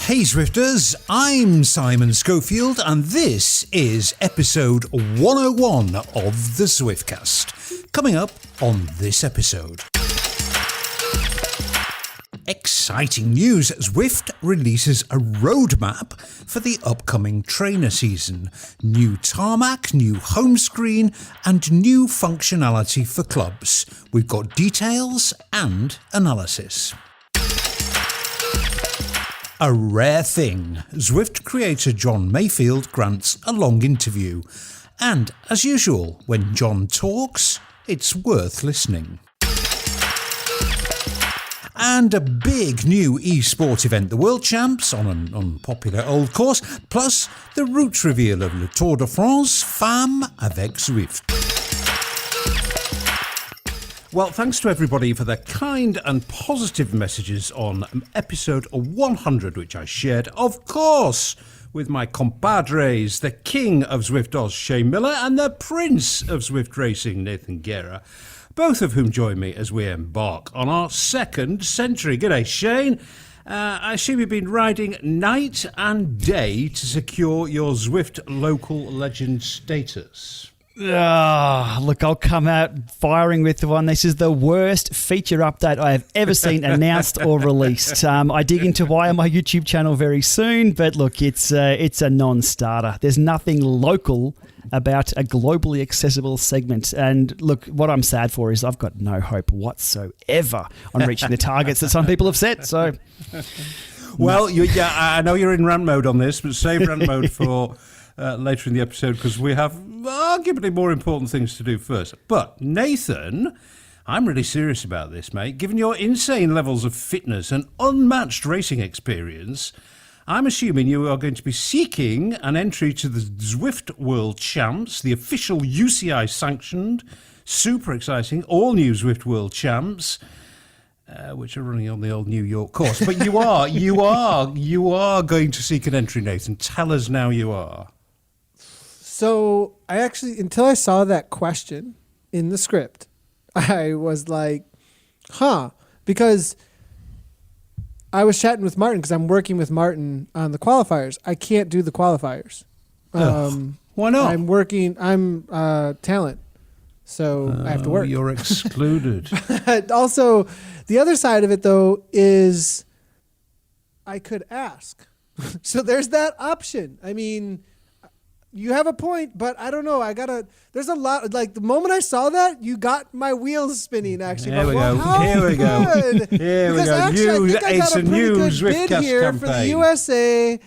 Hey Zwifters, I'm Simon Schofield and this is episode 101 of the Zwiftcast. Coming up on this episode. Exciting news, Zwift releases a roadmap for the upcoming trainer season. New tarmac, new home screen and new functionality for clubs. We've got details and analysis. A rare thing. Zwift creator Jon Mayfield grants a long interview. And as usual, when Jon talks, it's worth listening. And a big new e-sport event, the World Champs on an unpopular old course, plus the route reveal of Le Tour de France Femmes avec Zwift. Well, thanks to everybody for their kind and positive messages on episode 100, which I shared, of course, with my compadres, the king of Zwift Oz, Shane Miller, and the prince of Zwift Racing, Nathan Guerra, both of whom join me as we embark on our second century. G'day, Shane. I assume you've been riding night and day to secure your Zwift local legend status. Look, I'll come out firing with the one. This is the worst feature update I have ever seen announced or released. I dig into why on my YouTube channel very soon, but look, it's a non-starter. There's nothing local about a globally accessible segment. And look, what I'm sad for is I've got no hope whatsoever on reaching the targets that some people have set. So, well, I know you're in rant mode on this, but save rant mode for later in the episode because we have arguably more important things to do first. But Nathan, I'm really serious about this, mate. Given your insane levels of fitness and unmatched racing experience, I'm assuming you are going to be seeking an entry to the Zwift World Champs, the official UCI-sanctioned, super exciting, all-new Zwift World Champs, which are running on the old New York course. But you are going to seek an entry, Nathan. Tell us now you are. So I actually, until I saw that question in the script, I was like, because I was chatting with Martin because I'm working with Martin on the qualifiers. I can't do the qualifiers. Why not? I'm talent, so I have to work. You're excluded. Also, the other side of it, though, is I could ask. So there's that option. I mean, you have a point, but I don't know. There's a lot. Like, the moment I saw that, you got my wheels spinning, actually. Here we go. It's a new Zwiftcast here campaign. For the USA.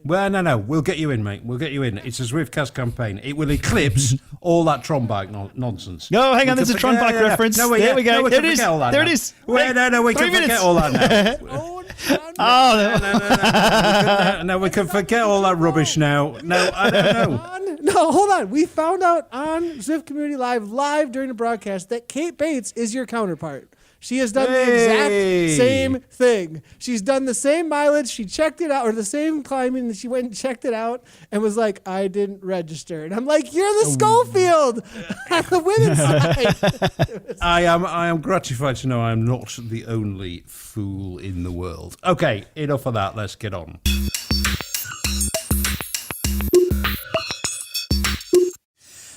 Well, no. We'll get you in, mate. We'll get you in. It's a Zwiftcast campaign. It will eclipse all that Tron bike nonsense. No, hang on. There's a Tron bike reference. No, there we go. There it is. There it is. No, we can forget all that now. No, we can forget all that rubbish now. No, I don't know. No, hold on. We found out on Zwift Community Live during the broadcast that Kate Bates is your counterpart. She has done the exact same thing. She's done the same mileage. She checked it out, or the same climbing, and she went and checked it out and was like, I didn't register. And I'm like, you're the Schofield on the women's side. I am gratified to know I'm not the only fool in the world. Okay, enough of that. Let's get on.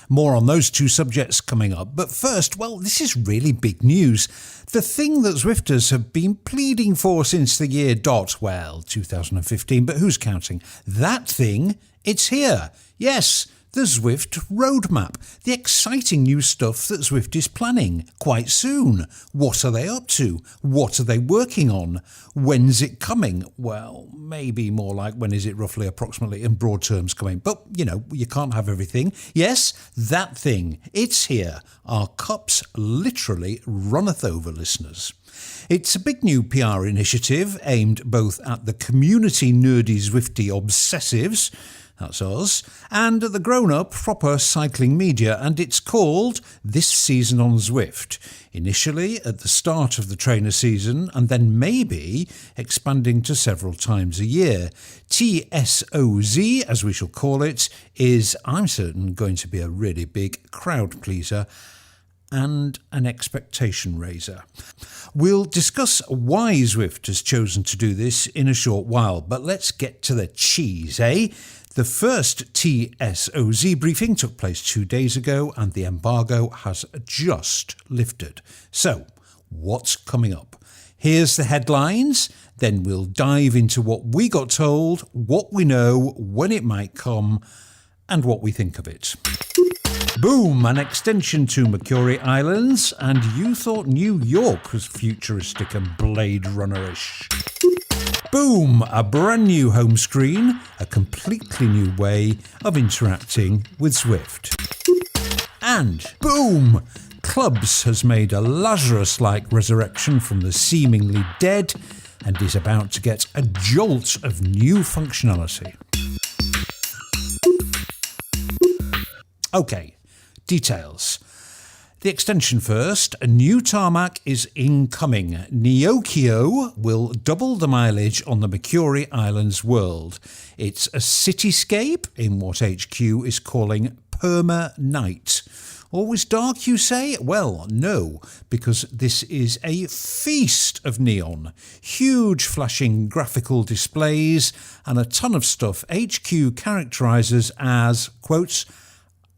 More on those two subjects coming up. But first, well, this is really big news. The thing that Zwifters have been pleading for since the year 2015, but who's counting? That thing, it's here. Yes, the Zwift roadmap. The exciting new stuff that Zwift is planning quite soon. What are they up to? What are they working on? When's it coming? Well, maybe more like when is it roughly, approximately, in broad terms coming. But, you can't have everything. Yes, that thing. It's here. Our cups literally runneth over, listeners. It's a big new PR initiative aimed both at the community nerdy Zwifty obsessives, that's us, and the grown-up proper cycling media, and it's called This Season on Zwift. Initially at the start of the trainer season, and then maybe expanding to several times a year. TSOZ, as we shall call it, is, I'm certain, going to be a really big crowd pleaser. and an expectation raiser. We'll discuss why Zwift has chosen to do this in a short while, but let's get to the cheese, eh? The first TSOZ briefing took place 2 days ago and the embargo has just lifted. So, what's coming up? Here's the headlines, then we'll dive into what we got told, what we know, when it might come, and what we think of it. Boom, an extension to Makuri Islands, and you thought New York was futuristic and Blade Runner-ish. Boom, a brand new home screen, a completely new way of interacting with Zwift. And boom, Clubs has made a Lazarus-like resurrection from the seemingly dead and is about to get a jolt of new functionality. Okay, details. The extension first. A new tarmac is incoming. Neokyo will double the mileage on the Makuri Islands world. It's a cityscape in what HQ is calling Perma Night. Always dark, you say? Well, no, because this is a feast of neon. Huge flashing graphical displays and a ton of stuff HQ characterises as, quotes,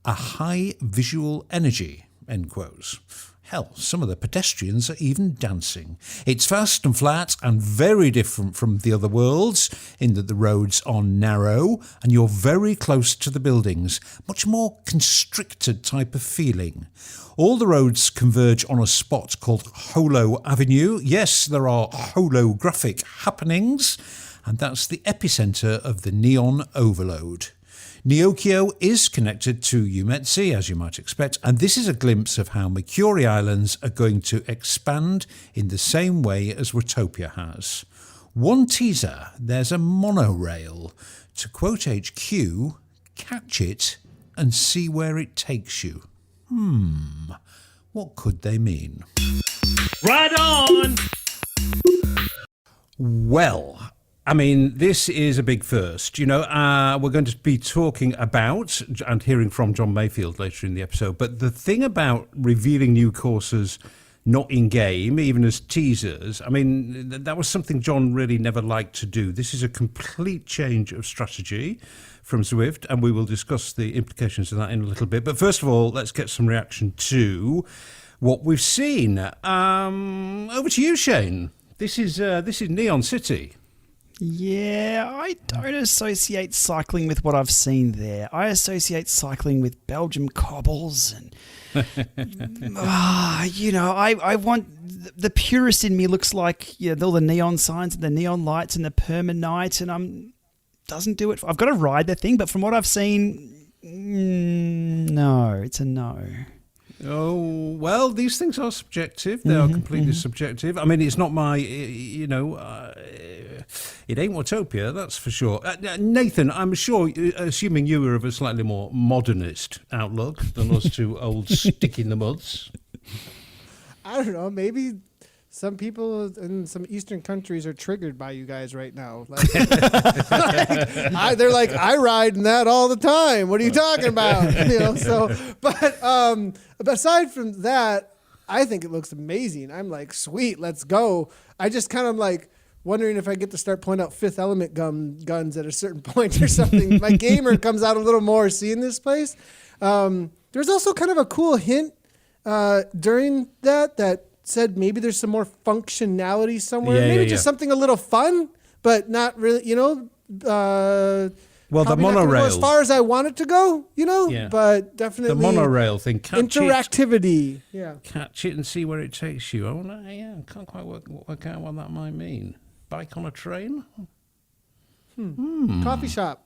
a high visual energy, end quotes. Hell, some of the pedestrians are even dancing. It's fast and flat and very different from the other worlds in that the roads are narrow and you're very close to the buildings. Much more constricted type of feeling. All the roads converge on a spot called Holo Avenue. Yes, there are holographic happenings, and that's the epicentre of the neon overload. Neokyo is connected to Umetsi, as you might expect, and this is a glimpse of how Makuri Islands are going to expand in the same way as Watopia has. One teaser, there's a monorail. To quote HQ, catch it and see where it takes you. What could they mean? Right on! Well, I mean, this is a big first. You know, we're going to be talking about and hearing from Jon Mayfield later in the episode. But the thing about revealing new courses not in-game, even as teasers, I mean, that was something Jon really never liked to do. This is a complete change of strategy from Zwift, and we will discuss the implications of that in a little bit. But first of all, let's get some reaction to what we've seen. Over to you, Shane. This is Neon City. Yeah, I don't associate cycling with what I've seen there. I associate cycling with Belgium cobbles and, I want, the purist in me looks like, all the neon signs and the neon lights and the permanite, and doesn't do it. I've got to ride the thing, but from what I've seen, no, it's a no. Oh, well, these things are subjective. They are completely subjective. I mean, it's not my, it ain't Watopia, that's for sure. Nathan, I'm sure, assuming you were of a slightly more modernist outlook than us two old stick-in-the-muds. I don't know, maybe some people in some Eastern countries are triggered by you guys right now. Like, they're like, I ride in that all the time. What are you talking about? But aside from that, I think it looks amazing. I'm like, sweet, let's go. I just kind of like wondering if I get to start pointing out Fifth Element guns at a certain point or something. My gamer comes out a little more seeing this place. There's also kind of a cool hint during that said maybe there's some more functionality somewhere. Just something a little fun, but not really, well, the monorail. As far as I want it to go, but definitely. The monorail thing. Interactivity. Yeah. Catch it and see where it takes you. Oh, no, yeah. Can't quite work out what that might mean. Bike on a train? Coffee shop.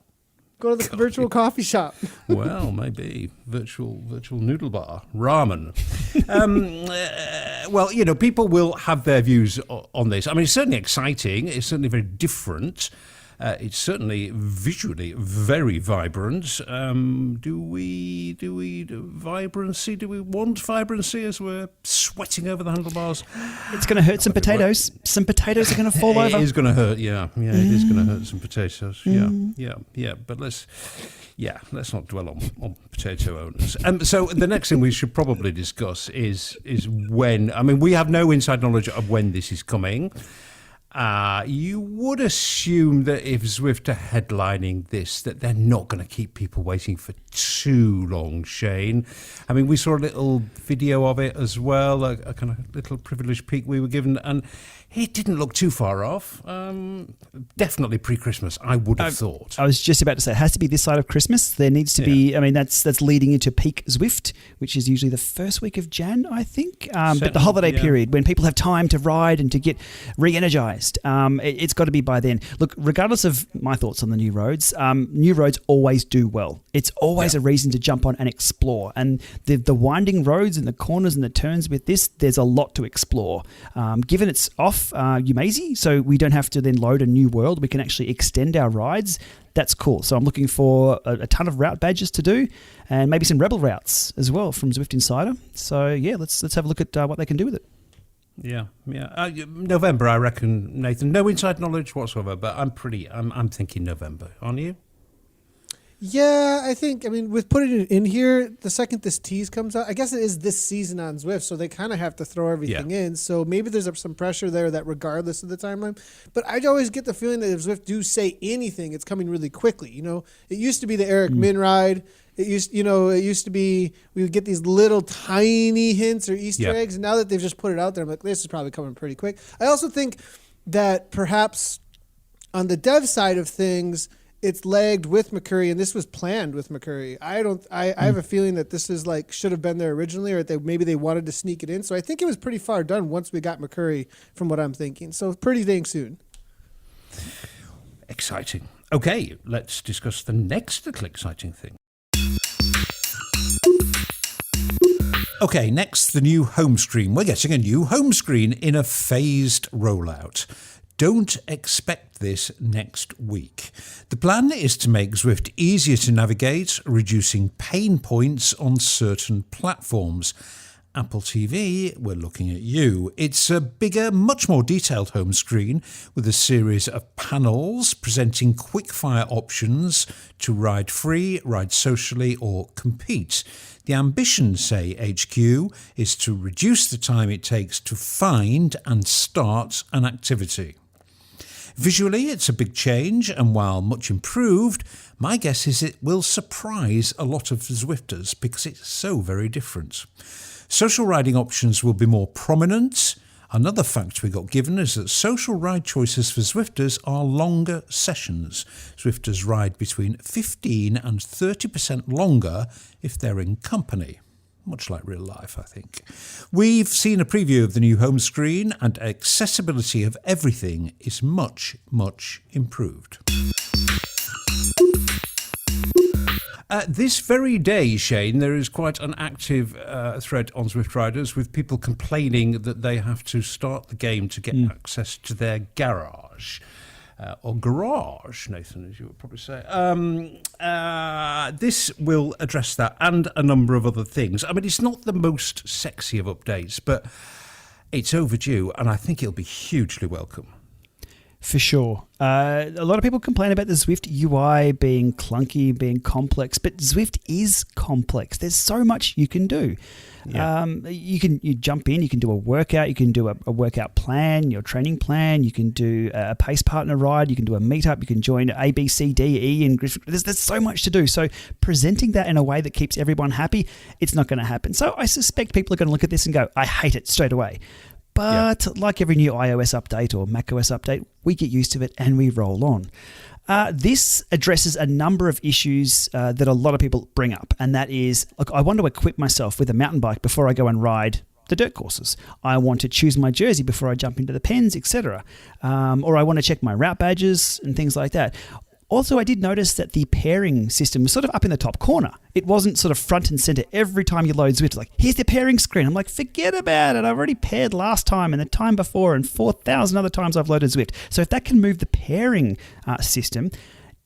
Go to the virtual coffee shop. Well, maybe virtual noodle bar, ramen. People will have their views on this. I mean, it's certainly exciting. It's certainly very different. It's certainly visually very vibrant. Do we want vibrancy as we're sweating over the handlebars. It's going to hurt some potatoes. Some potatoes are going to fall over. It is going to hurt, yeah. Yeah, it is going to hurt some potatoes. Yeah. But let's not dwell on potato owners. So the next thing we should probably discuss is when. I mean, we have no inside knowledge of when this is coming. You would assume that if Zwift are headlining this, that they're not going to keep people waiting for too long, Shane. I mean, we saw a little video of it as well, a kind of little privileged peek we were given, and it didn't look too far off. Definitely pre-Christmas, I would have thought. I was just about to say, it has to be this side of Christmas. There needs to be, I mean, that's leading into peak Zwift, which is usually the first week of Jan, I think. But the holiday period, when people have time to ride and to get re-energised, it's got to be by then. Look, regardless of my thoughts on the new roads always do well. It's always a reason to jump on and explore. And the winding roads and the corners and the turns with this, there's a lot to explore. Given it's off Umazi, so we don't have to then load a new world. We can actually extend our rides. That's cool. So I'm looking for a ton of route badges to do, and maybe some rebel routes as well from Zwift Insider. So yeah, let's have a look at what they can do with it. Yeah. November, I reckon, Nathan. No inside knowledge whatsoever, but I'm thinking November. Aren't you? Yeah, I mean, with putting it in here, the second this tease comes out, I guess it is this season on Zwift, so they kind of have to throw everything in. So maybe there's some pressure there that regardless of the timeline. But I always get the feeling that if Zwift do say anything, it's coming really quickly. You know, it used to be the Eric Min ride. It used to be we would get these little tiny hints or Easter eggs. And now that they've just put it out there, I'm like, this is probably coming pretty quick. I also think that perhaps on the dev side of things, it's lagged with Makuri, and this was planned with Makuri. I have a feeling that this is should have been there originally, or that maybe they wanted to sneak it in. So I think it was pretty far done once we got Makuri, from what I'm thinking. So pretty dang soon. Exciting. Okay, let's discuss the next little exciting thing. Okay, next, the new home screen. We're getting a new home screen in a phased rollout. Don't expect this next week. The plan is to make Zwift easier to navigate, reducing pain points on certain platforms. Apple TV, we're looking at you. It's a bigger, much more detailed home screen with a series of panels presenting quick-fire options to ride free, ride socially, or compete. The ambition, say HQ, is to reduce the time it takes to find and start an activity. Visually, it's a big change, and while much improved, my guess is it will surprise a lot of Zwifters because it's so very different. Social riding options will be more prominent. Another fact we got given is that social ride choices for Zwifters are longer sessions. Zwifters ride between 15 and 30% longer if they're in company. Much like real life, I think. We've seen a preview of the new home screen, and accessibility of everything is much, much improved. This very day, Shane, there is quite an active thread on Zwift Riders with people complaining that they have to start the game to get access to their garage. Or garage, Nathan, as you would probably say. This will address that and a number of other things. I mean, it's not the most sexy of updates, but it's overdue, and I think it'll be hugely welcome. For sure. A lot of people complain about the Zwift UI being clunky, being complex, but Zwift is complex. There's so much you can do. Yeah. You jump in, you can do a workout, you can do a workout plan, your training plan, you can do a pace partner ride, you can do a meetup, you can join A, B, C, D, E, and there's so much to do. So presenting that in a way that keeps everyone happy, it's not going to happen. So I suspect people are going to look at this and go, I hate it straight away. But like every new iOS update or macOS update, we get used to it and we roll on. This addresses a number of issues that a lot of people bring up, and that is, look, I want to equip myself with a mountain bike before I go and ride the dirt courses. I want to choose my jersey before I jump into the pens, etc. Or I want to check my route badges and things like that. Also, I did notice that the pairing system was sort of up in the top corner. It wasn't sort of front and center every time you load Zwift. Like, here's the pairing screen. I'm like, forget about it. I've already paired last time and the time before and 4,000 other times I've loaded Zwift. So if that can move the pairing system,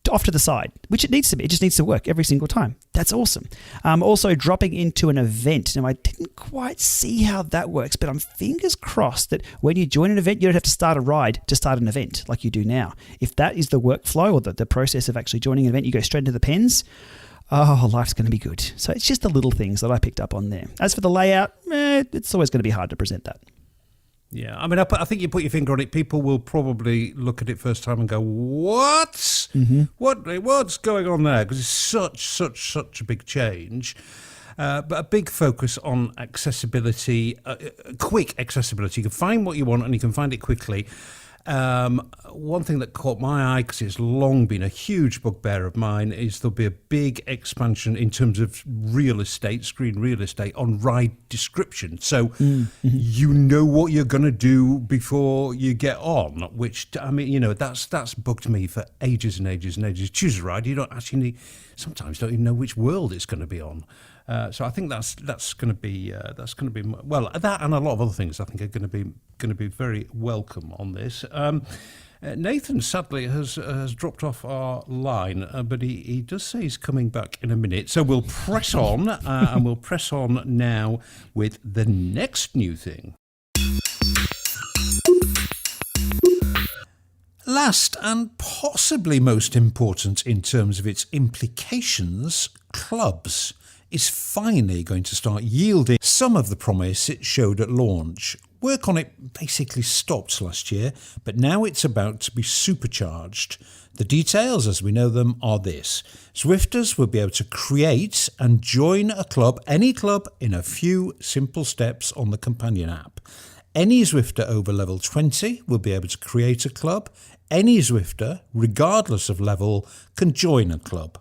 off to the side, which it needs to be. It just needs to work every single time. That's awesome. Also, dropping into an event. Now, I didn't quite see how that works, but I'm fingers crossed that when you join an event, you don't have to start a ride to start an event like you do now. If that is the workflow or the process of actually joining an event, you go straight into the pens. Oh, life's going to be good. So it's just the little things that I picked up on there. As for the layout, it's always going to be hard to present that. Yeah, I mean, I think you put your finger on it. People will probably look at it first time and go, "What? Mm-hmm. What's going on there?" Because it's such a big change. But a big focus on accessibility, quick accessibility. You can find what you want and you can find it quickly. One thing that caught my eye, because it's long been a huge bugbear of mine, is there'll be a big expansion in terms of real estate, screen real estate, on ride description. So you know what you're going to do before you get on, which, I mean, you know, that's bugged me for ages and ages and ages. Choose a ride, you don't actually sometimes don't even know which world it's going to be on. So I think that's going to be well, that and a lot of other things I think are going to be very welcome on this. Nathan sadly has dropped off our line, but he does say he's coming back in a minute. So we'll press on, and we'll press on now with the next new thing. Last and possibly most important in terms of its implications, clubs is finally going to start yielding some of the promise it showed at launch. Work on it basically stopped last year, but now it's about to be supercharged. The details, as we know them, are this. Zwifters will be able to create and join a club, any club, in a few simple steps on the companion app. Any Zwifter over level 20 will be able to create a club. Any Zwifter, regardless of level, can join a club.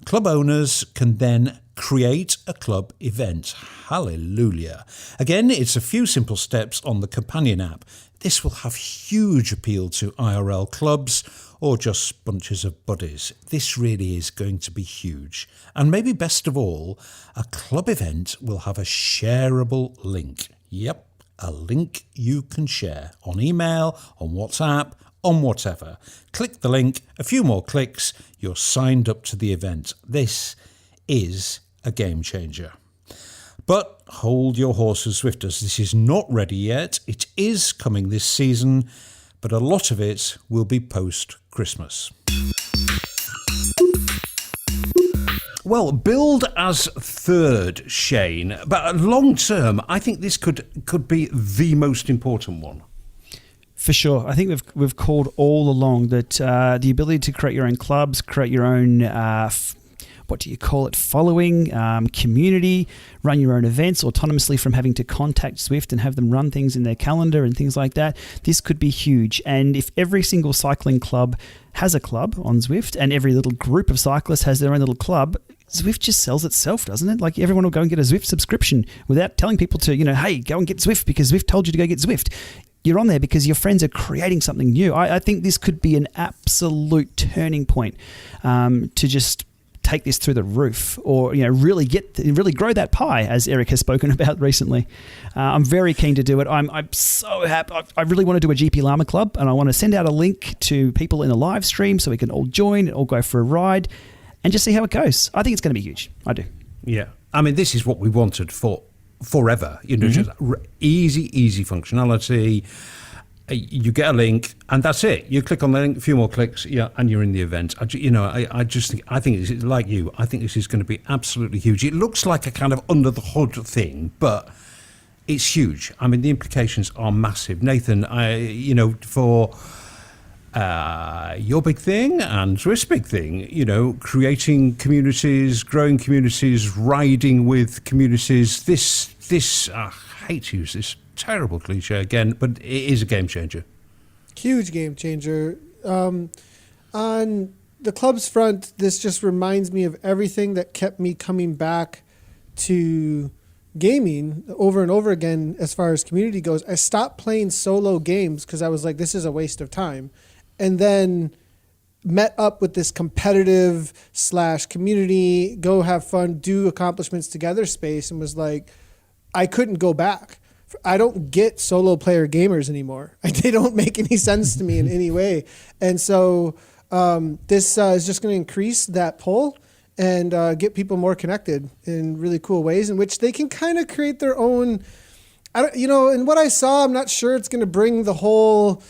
Club owners can then create a club event. Hallelujah. Again, it's a few simple steps on the companion app. This will have huge appeal to IRL clubs or just bunches of buddies. This really is going to be huge. And maybe best of all, a club event will have a shareable link. Yep, a link you can share on email, on WhatsApp, on whatever. Click the link, a few more clicks, you're signed up to the event. This is a game changer. But hold your horses, Zwifters. This is not ready yet. It is coming this season, but a lot of it will be post-Christmas. Well, build as third, Shane. But long term, I think this could be the most important one. For sure. I think we've called all along that the ability to create your own clubs, create your own, following, community, run your own events autonomously from having to contact Zwift and have them run things in their calendar and things like that. This could be huge. And if every single cycling club has a club on Zwift and every little group of cyclists has their own little club, Zwift just sells itself, doesn't it? Like everyone will go and get a Zwift subscription without telling people to, hey, go and get Zwift because Zwift told you to go get Zwift. You're on there because your friends are creating something new. I think this could be an absolute turning point to just take this through the roof, or really grow that pie, as Eric has spoken about recently. I'm very keen to do it. I'm so happy. I really want to do a GP Llama Club, and I want to send out a link to people in the live stream so we can all join and all go for a ride and just see how it goes. I think it's going to be huge. I do. Yeah, I mean, this is what we wanted for forever, just easy functionality. You get a link and that's it. You click on the link, a few more clicks, and you're in the event. I think this is like you. I think this is going to be absolutely huge. It looks like a kind of under the hood thing, but it's huge. I mean, the implications are massive. Nathan, for your big thing and Zwift's big thing, creating communities, growing communities, riding with communities. This I hate to use this terrible cliche again, but it is a game changer. Huge game changer. On the club's front, this just reminds me of everything that kept me coming back to gaming over and over again as far as community goes. I stopped playing solo games because I was like, this is a waste of time. And then met up with this competitive / community, go have fun, do accomplishments together space, and was like, I couldn't go back. I don't get solo player gamers anymore. They don't make any sense to me in any way. And so This is just going to increase that pull and get people more connected in really cool ways in which they can kind of create their own. In what I saw, I'm not sure it's going to bring the whole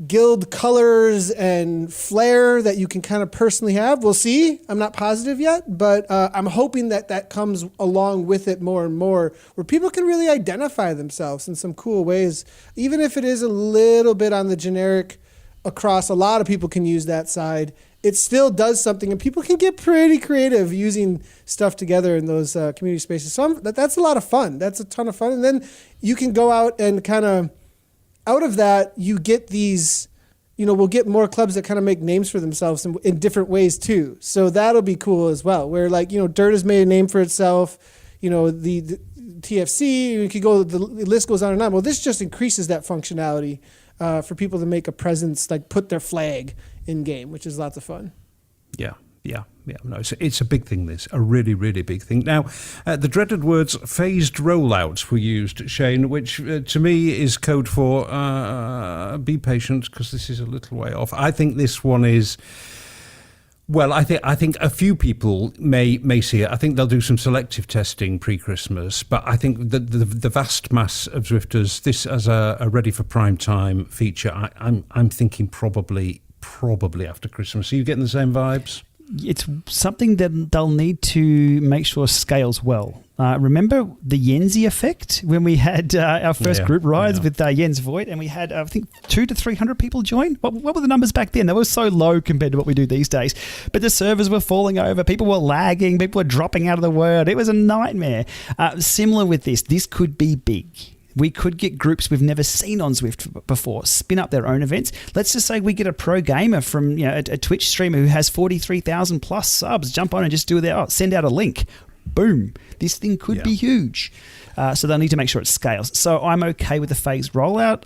guild colors and flair that you can kind of personally have. We'll see. I'm not positive yet, but I'm hoping that comes along with it more and more, where people can really identify themselves in some cool ways, even if it is a little bit on the generic across. A lot of people can use that side. It still does something, and people can get pretty creative using stuff together in those community spaces. So that's a lot of fun. That's a ton of fun. And then you can go out and kind of, out of that, you get these, we'll get more clubs that kind of make names for themselves in different ways too. So that'll be cool as well, where Dirt has made a name for itself, the TFC, you could go, the list goes on and on. Well, this just increases that functionality for people to make a presence, like put their flag in game, which is lots of fun. Yeah. No, it's a big thing, this. A really, really big thing. Now, the dreaded words phased rollouts were used, Shane, which to me is code for be patient, because this is a little way off. I think this one is... Well, I think a few people may see it. I think they'll do some selective testing pre-Christmas, but I think the vast mass of Zwifters, this as a ready for prime time feature, I'm thinking probably after Christmas. Are you getting the same vibes? It's something that they'll need to make sure scales well. Remember the Yenzi effect when we had our first group rides with Jens Voigt, and we had, I think, 200 to 300 people join? What were the numbers back then? They were so low compared to what we do these days. But the servers were falling over. People were lagging. People were dropping out of the word. It was a nightmare. Similar with this could be big. We could get groups we've never seen on Zwift before spin up their own events. Let's just say we get a pro gamer from a Twitch streamer who has 43,000 plus subs, jump on and just send out a link. Boom. This thing could be huge. So they'll need to make sure it scales. So I'm okay with the phased rollout.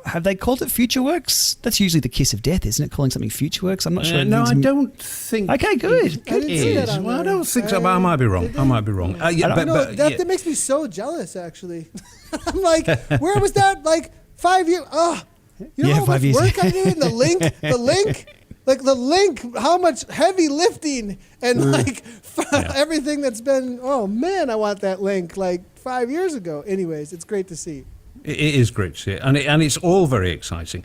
Have they called it FutureWorks? That's usually the kiss of death, isn't it? Calling something FutureWorks? I'm not sure. No, I don't think. Okay, good. I didn't see that on Well, I there. don't think so. I might be wrong. That makes me so jealous, actually. I'm like, where was that? Like 5 years? Oh, how much 5 years. work I do in the link. Like the link, how much heavy lifting and everything that's been, oh man, I want that link like 5 years ago. Anyways, it's great to see. It is great to see it, and it's all very exciting.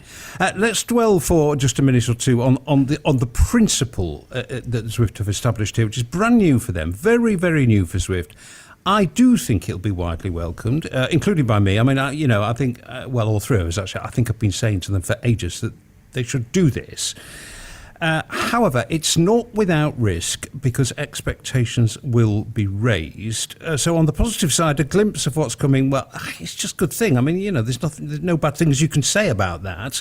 Let's dwell for just a minute or two on the principle that Zwift have established here, which is brand new for them, very, very new for Zwift. I do think it'll be widely welcomed, including by me. I mean, I think, all three of us actually, I think I've been saying to them for ages that they should do this. However, it's not without risk because expectations will be raised. So on the positive side, a glimpse of what's coming, well, it's just a good thing. I mean, there's no bad things you can say about that.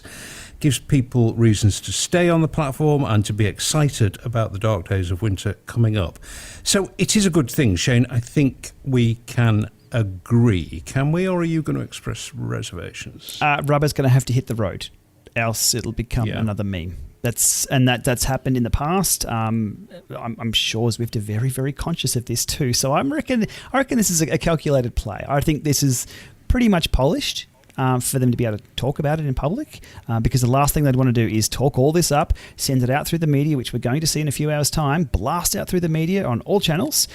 Gives people reasons to stay on the platform and to be excited about the dark days of winter coming up. So it is a good thing, Shane. I think we can agree. Can we, or are you going to express reservations? Rubber's going to have to hit the road, else it'll become another meme. That's happened in the past. I'm sure Zwift are very, very conscious of this too. So I reckon this is a calculated play. I think this is pretty much polished for them to be able to talk about it in public, because the last thing they'd want to do is talk all this up, send it out through the media, which we're going to see in a few hours' time, blast out through the media on all channels.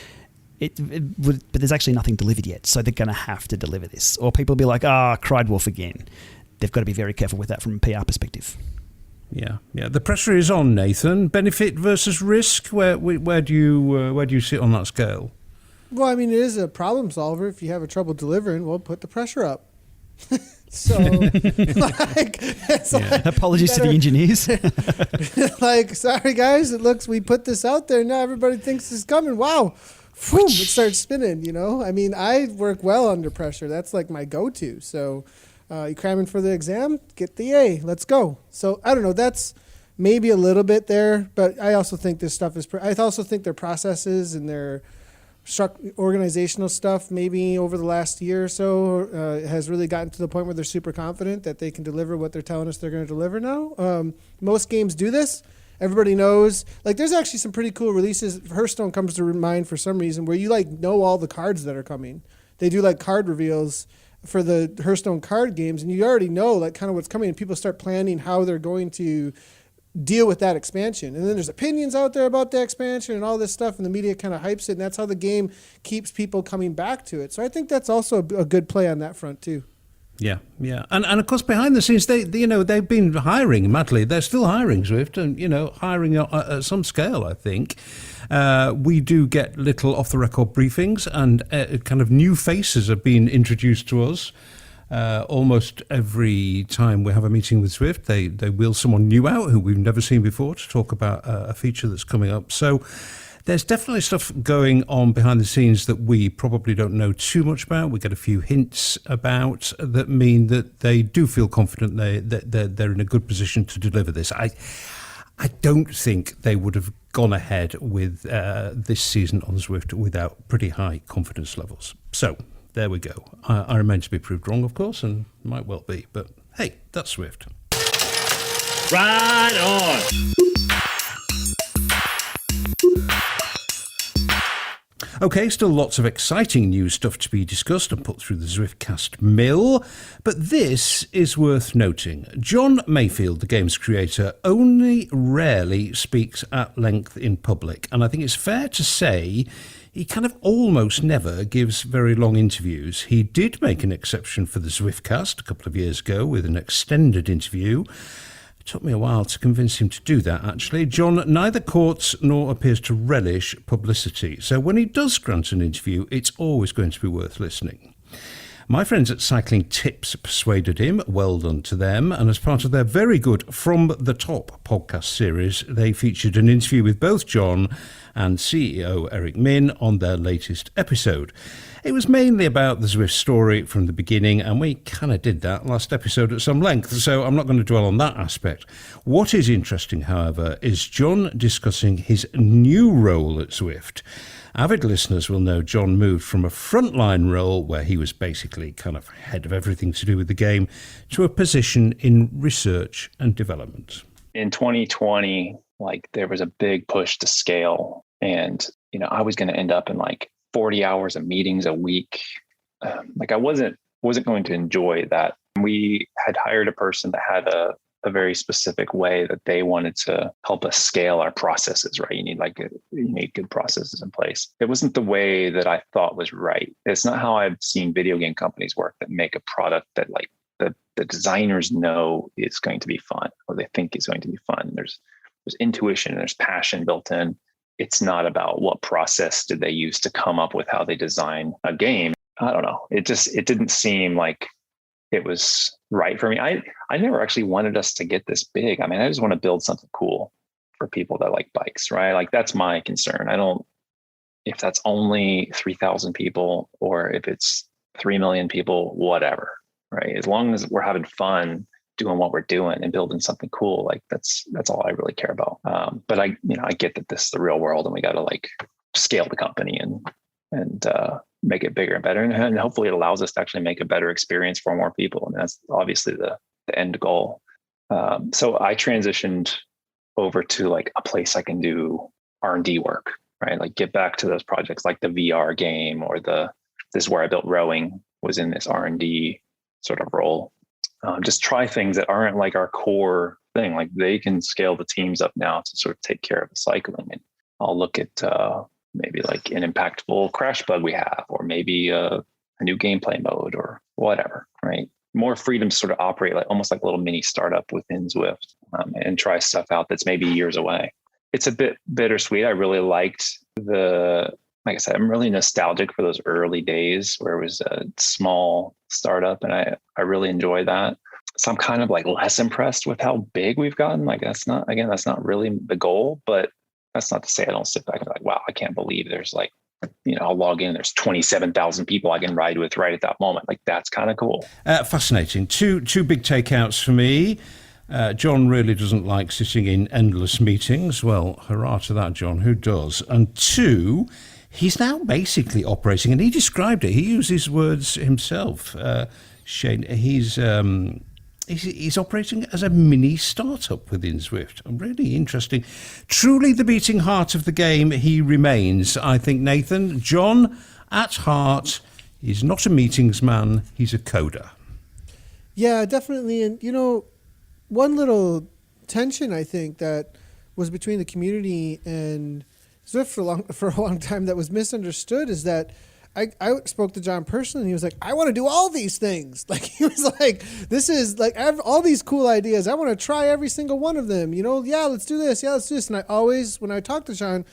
But there's actually nothing delivered yet, so they're going to have to deliver this, or people will be like, cried wolf again. They've got to be very careful with that from a PR perspective. Yeah. The pressure is on, Nathan. Benefit versus risk. Where do you sit on that scale? Well, I mean, it is a problem solver. If you have a trouble delivering, well, put the pressure up. So, apologies to the engineers. Sorry guys, we put this out there now. Everybody thinks it's coming. Wow, it starts spinning. I mean, I work well under pressure. That's like my go-to. So. You cramming for the exam? Get the A. Let's go. So I don't know. That's maybe a little bit there, but I also think this stuff is. I also think their processes and their organizational stuff, maybe over the last year or so, has really gotten to the point where they're super confident that they can deliver what they're telling us they're going to deliver now. Most games do this. Everybody knows. There's actually some pretty cool releases. Hearthstone comes to mind for some reason, where you know all the cards that are coming. They do card reveals for the Hearthstone card games, and you already know kind of what's coming, and people start planning how they're going to deal with that expansion. And then there's opinions out there about the expansion and all this stuff, and the media kind of hypes it, and that's how the game keeps people coming back to it. So I think that's also a good play on that front too. Yeah, and of course behind the scenes they've been hiring madly. They're still hiring Zwift, and hiring at some scale. I think we do get little off the record briefings, and kind of new faces have been introduced to us. Almost every time we have a meeting with Zwift, they wheel someone new out who we've never seen before to talk about a feature that's coming up. So there's definitely stuff going on behind the scenes that we probably don't know too much about. We get a few hints about that mean that they do feel confident they're in a good position to deliver this. I don't think they would have gone ahead with this season on Zwift without pretty high confidence levels. So there we go. I remain to be proved wrong, of course, and might well be. But hey, that's Zwift. Right on. Okay, still lots of exciting new stuff to be discussed and put through the Zwiftcast mill, but this is worth noting. Jon Mayfield, the game's creator, only rarely speaks at length in public, and I think it's fair to say he kind of almost never gives very long interviews. He did make an exception for the Zwiftcast a couple of years ago with an extended interview. It took me a while to convince him to do that, actually. Jon neither courts nor appears to relish publicity, so when he does grant an interview, it's always going to be worth listening. My friends at Cycling Tips persuaded him, well done to them, and as part of their very good From the Top podcast series, they featured an interview with both Jon and CEO Eric Min on their latest episode. It was mainly about the Zwift story from the beginning, and we kind of did that last episode at some length, so I'm not going to dwell on that aspect. What is interesting, however, is Jon discussing his new role at Zwift. Avid listeners will know Jon moved from a frontline role, where he was basically kind of head of everything to do with the game, to a position in research and development. In 2020, there was a big push to scale, and I was going to end up in 40 hours of meetings a week. I wasn't going to enjoy that. We had hired a person that had a very specific way that they wanted to help us scale our processes, right? You need good processes in place. It wasn't the way that I thought was right. It's not how I've seen video game companies work, that make a product that the designers know is going to be fun, or they think is going to be fun. There's intuition and there's passion built in. It's not about what process did they use to come up with how they design a game. I don't know. It didn't seem like it was right for me. I never actually wanted us to get this big. I mean, I just want to build something cool for people that like bikes, right? That's my concern. If that's only 3,000 people or if it's 3 million people, whatever, right? As long as we're having fun doing what we're doing and building something cool, that's all I really care about. But I get that this is the real world, and we got to scale the company and make it bigger and better. And hopefully it allows us to actually make a better experience for more people. And that's obviously the end goal. So I transitioned over to a place I can do R&D work, right? Get back to those projects like the VR game, or this is where I built rowing, was in this R&D sort of role. Just try things that aren't our core thing. They can scale the teams up now to sort of take care of the cycling. And I'll look at maybe an impactful crash bug we have, or maybe a new gameplay mode or whatever, right? More freedom to sort of operate almost like a little mini startup within Zwift, and try stuff out that's maybe years away. It's a bit bittersweet. I really liked like I said, I'm really nostalgic for those early days where it was a small startup, and I really enjoy that. So I'm kind of less impressed with how big we've gotten. That's not really the goal, but that's not to say I don't sit back and wow, I can't believe there's I'll log in, there's 27,000 people I can ride with right at that moment. That's kind of cool. Fascinating. Two big takeouts for me. Jon really doesn't like sitting in endless meetings. Well, hurrah to that, Jon. Who does? And two, he's now basically operating, and he described it. He used his words himself, Shane. He's operating as a mini startup within Zwift. Really interesting. Truly the beating heart of the game he remains, I think, Nathan. Jon, at heart, is not a meetings man. He's a coder. Yeah, definitely. And, one little tension, I think, that was between the community and Zwift for a long time that was misunderstood is that I spoke to Jon personally, and he was like, I want to do all these things. Like, he was like, this is like, I have all these cool ideas. I want to try every single one of them. Yeah, let's do this. Yeah, let's do this. And I always, when I talked to Jon,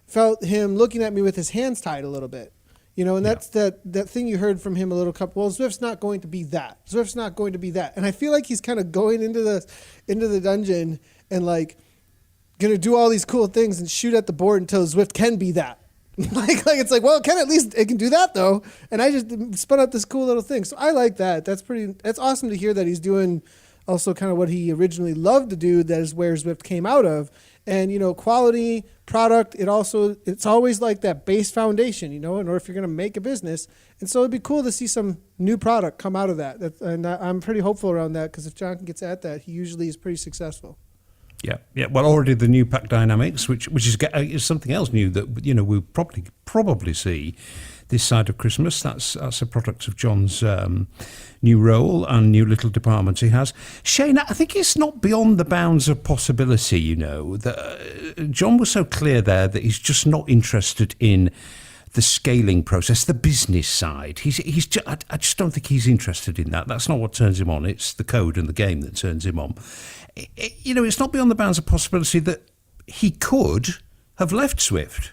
felt him looking at me with his hands tied a little bit. And that's that thing you heard from him a little couple. Well, Zwift's not going to be that. Zwift's not going to be that. And I feel like he's kind of going into the dungeon and like going to do all these cool things and shoot at the board until Zwift can be that. like it's like, well, it can do that though. And I just spun up this cool little thing. So I like that. That's awesome to hear that he's doing also kind of what he originally loved to do. That is where Zwift came out of. And, quality, product, it's always like that base foundation, in order if you're going to make a business. And so it'd be cool to see some new product come out of that. And I'm pretty hopeful around that because if Jon gets at that, he usually is pretty successful. Yeah. Well, already the new pack dynamics, which is something else new that we'll probably see this side of Christmas. That's a product of Jon's new role and new little department he has. Shane, I think it's not beyond the bounds of possibility. That Jon was so clear there that he's just not interested in the scaling process, the business side. I just don't think he's interested in that. That's not what turns him on. It's the code and the game that turns him on. It's not beyond the bounds of possibility that he could have left Zwift.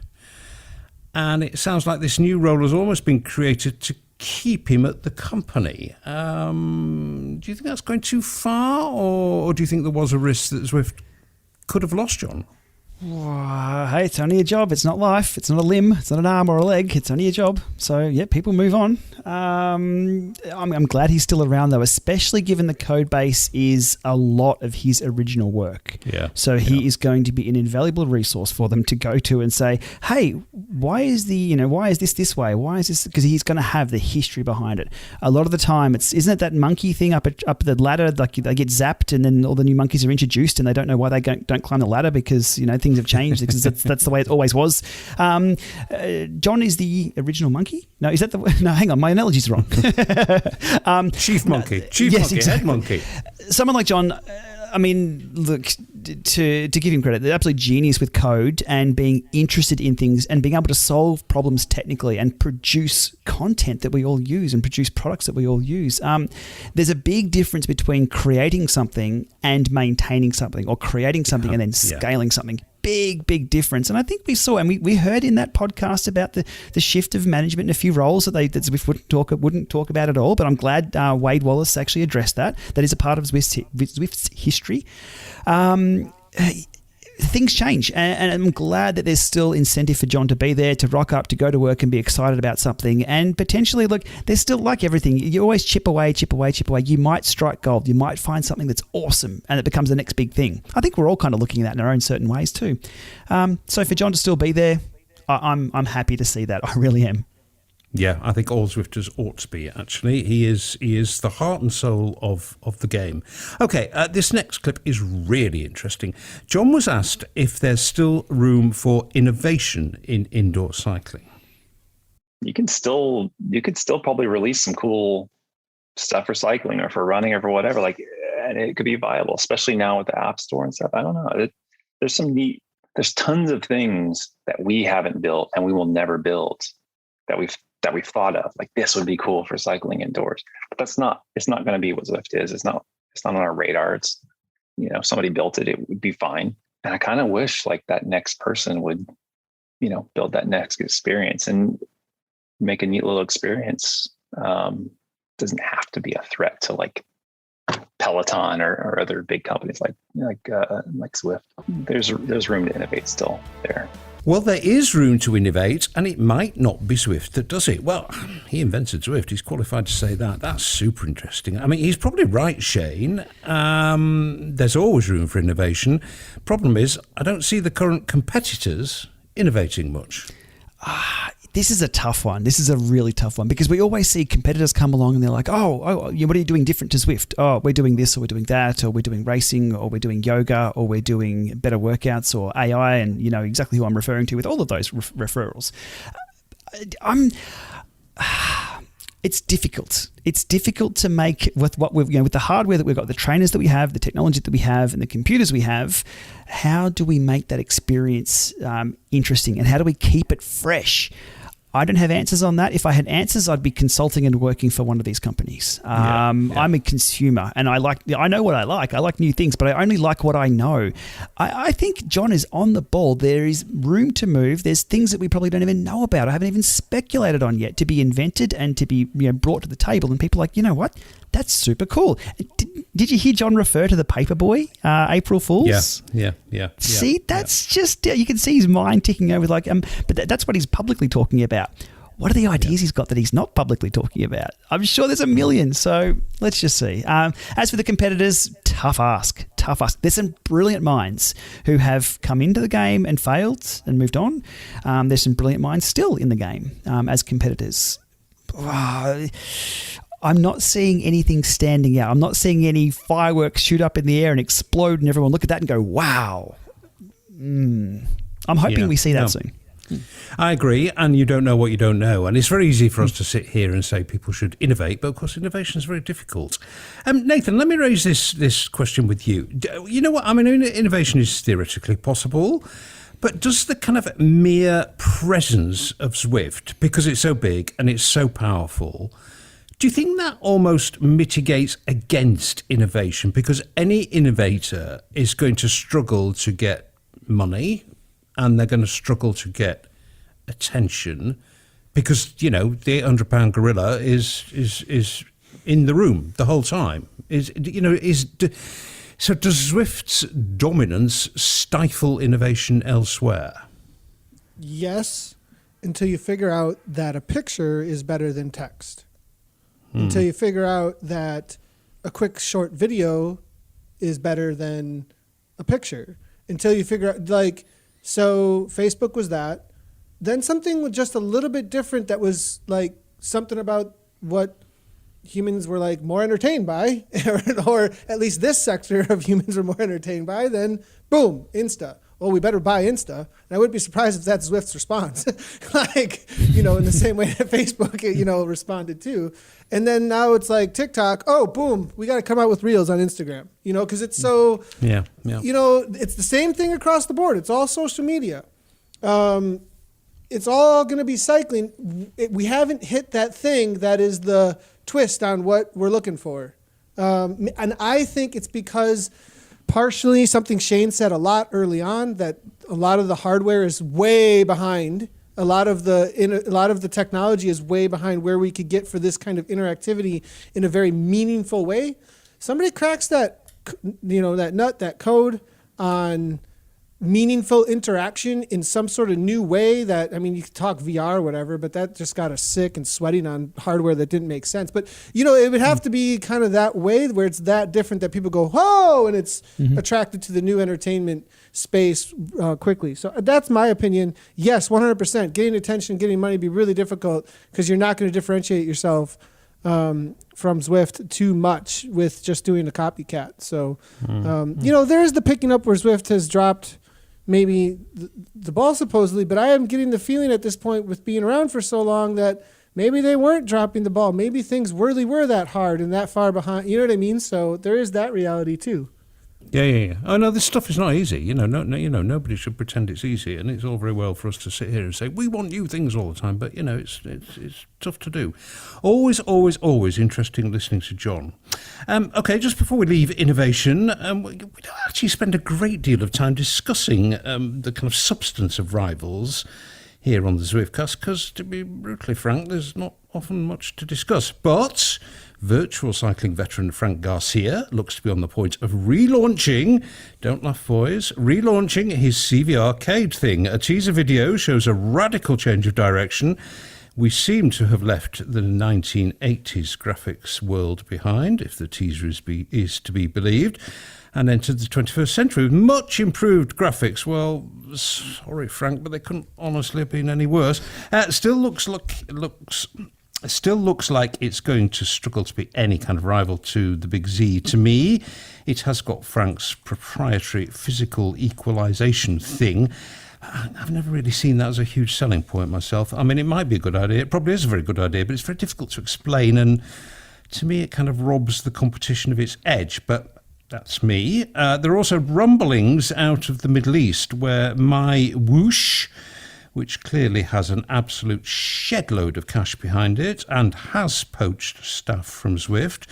And it sounds like this new role has almost been created to keep him at the company. Do you think that's going too far, or do you think there was a risk that Zwift could have lost Jon? Hey, it's only a job. It's not life. It's not a limb. It's not an arm or a leg. It's only a job. So, yeah, people move on. I'm glad he's still around, though, especially given the code base is a lot of his original work. Yeah. So he is going to be an invaluable resource for them to go to and say, hey, why is this way? Why is this? Because he's going to have the history behind it. A lot of the time, isn't it that monkey thing up the ladder? Like they get zapped and then all the new monkeys are introduced and they don't know why they don't climb the ladder because, things have changed because that's the way it always was. Jon is the original monkey? No, is that the... No, hang on, my analogy's wrong. Chief monkey. Yes, monkey, exactly. head monkey. Someone like Jon... look, to give him credit, they're absolute genius with code and being interested in things and being able to solve problems technically and produce content that we all use and produce products that we all use. There's a big difference between creating something and maintaining something, or creating something and then scaling something. Big difference. And I think we saw, and we heard in that podcast about the shift of management in a few roles that Zwift wouldn't talk about at all. But I'm glad Wade Wallace actually addressed that. That is a part of Zwift's history. Things change, and I'm glad that there's still incentive for Jon to be there, to rock up, to go to work and be excited about something. And potentially, look, there's still, like everything, you always chip away. You might strike gold. You might find something that's awesome and it becomes the next big thing. I think we're all kind of looking at that in our own certain ways too. So for Jon to still be there, I'm happy to see that. I really am. Yeah, I think all Zwifters ought to be, actually. He is the heart and soul of the game. Okay, this next clip is really interesting. Jon was asked if there's still room for innovation in indoor cycling. You could still probably release some cool stuff for cycling or for running or for whatever, and it could be viable, especially now with the App Store and stuff. I don't know. There's tons of things that we haven't built and we will never build that we've thought of, like this would be cool for cycling indoors, but it's not going to be what Zwift is. It's not on our radar. It's, if somebody built it, it would be fine. And I kind of wish like that next person would, build that next experience and make a neat little experience. Doesn't have to be a threat to like Peloton or other big companies like Zwift. There's room to innovate still there. Well, there is room to innovate, and it might not be Zwift that does it. Well, he invented Zwift. He's qualified to say that. That's super interesting. I mean, he's probably right, Shane. There's always room for innovation. Problem is, I don't see the current competitors innovating much. This is a tough one. This is a really tough one because we always see competitors come along and they're like, oh, what are you doing different to Zwift? Oh, we're doing this or we're doing that or we're doing racing or we're doing yoga or we're doing better workouts or AI, and you know exactly who I'm referring to with all of those referrals. It's difficult. It's difficult to make with what we've, with the hardware that we've got, the trainers that we have, the technology that we have, and the computers we have. How do we make that experience interesting, and how do we keep it fresh? I don't have answers on that. If I had answers, I'd be consulting and working for one of these companies. I'm a consumer, and I know what I like. I like new things, but I only like what I know. I think Jon is on the ball. There is room to move. There's things that we probably don't even know about. I haven't even speculated on yet to be invented and to be brought to the table. And people are like, you know what? That's super cool. Did you hear Jon refer to the Paperboy, April Fools? Yeah. See, that's just, you can see his mind ticking over like, but that's what he's publicly talking about. What are the ideas he's got that he's not publicly talking about? I'm sure there's a million, so let's just see. As for the competitors, tough ask. There's some brilliant minds who have come into the game and failed and moved on. There's some brilliant minds still in the game as competitors. I'm not seeing anything standing out. I'm not seeing any fireworks shoot up in the air and explode and everyone look at that and go, wow. I'm hoping we see that soon. I agree, and you don't know what you don't know. And it's very easy for us to sit here and say people should innovate, but of course innovation is very difficult. Nathan, let me raise this question with you. You know what? I mean, innovation is theoretically possible, but does the kind of mere presence of Zwift, because it's so big and it's so powerful, do you think that almost mitigates against innovation? Because any innovator is going to struggle to get money, and they're going to struggle to get attention because, the 800-pound gorilla is in the room the whole time. So does Zwift's dominance stifle innovation elsewhere? Yes, until you figure out that a picture is better than text. Until you figure out that a quick short video is better than a picture. Until you figure out, so Facebook was that. Then something with just a little bit different that was like something about what humans were like more entertained by, or at least this sector of humans were more entertained by, then boom, Insta. Well, we better buy Insta. And I wouldn't be surprised if that's Zwift's response. In the same way that Facebook, responded to. And then now it's like TikTok. Oh, boom, we got to come out with Reels on Instagram, because it's so, it's the same thing across the board. It's all social media. It's all going to be cycling. We haven't hit that thing that is the twist on what we're looking for. And I think it's because partially something Shane said a lot early on, that a lot of the hardware is way behind. A lot of the technology is way behind where we could get for this kind of interactivity in a very meaningful way. Somebody cracks that nut, that code on meaningful interaction in some sort of new way that, you could talk VR or whatever, but that just got us sick and sweating on hardware that didn't make sense. But, it would have to be kind of that way where it's that different that people go, whoa, and it's attracted to the new entertainment space quickly. So that's my opinion. Yes, 100%. Getting attention, getting money would be really difficult because you're not going to differentiate yourself from Zwift too much with just doing a copycat. So, there's the picking up where Zwift has dropped maybe the ball supposedly, but I am getting the feeling at this point with being around for so long that maybe they weren't dropping the ball. Maybe things really were that hard and that far behind. You know what I mean? So there is that reality too. Yeah. Oh no, this stuff is not easy. Nobody should pretend it's easy, and it's all very well for us to sit here and say we want new things all the time, but it's tough to do. Always interesting listening to Jon. Okay, just before we leave innovation, we don't actually spend a great deal of time discussing the kind of substance of rivals here on the Zwiftcast, because to be brutally frank, there's not often much to discuss. But virtual cycling veteran Frank Garcia looks to be on the point of relaunching, don't laugh boys, relaunching his CV Arcade thing. A teaser video shows a radical change of direction. We seem to have left the 1980s graphics world behind, if the teaser is to be believed, and entered the 21st century with much improved graphics. Well, sorry Frank, but they couldn't honestly have been any worse. Still looks like it's going to struggle to be any kind of rival to the Big Z. To me, it has got Frank's proprietary physical equalization thing. I've never really seen that as a huge selling point myself. I mean, it might be a good idea. It probably is a very good idea, but it's very difficult to explain. And to me, it kind of robs the competition of its edge. But that's me. There are also rumblings out of the Middle East where My Whoosh, which clearly has an absolute shed load of cash behind it and has poached staff from Zwift,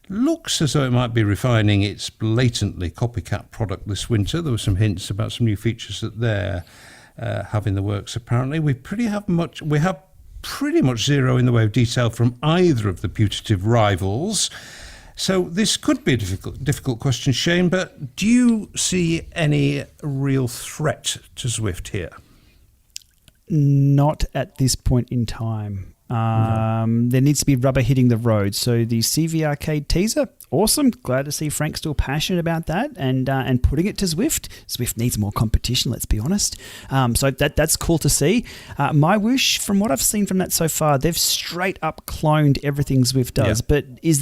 looks as though it might be refining its blatantly copycat product this winter. There were some hints about some new features that they're have in the works, apparently. We have pretty much zero in the way of detail from either of the putative rivals. So this could be a difficult question, Shane, but do you see any real threat to Zwift here? Not at this point in time. There needs to be rubber hitting the road. So the CV Arcade teaser, awesome. Glad to see Frank still passionate about that and putting it to Zwift. Zwift needs more competition, let's be honest. So that's cool to see. My Whoosh, from what I've seen from that so far, they've straight up cloned everything Zwift does. Yeah. But is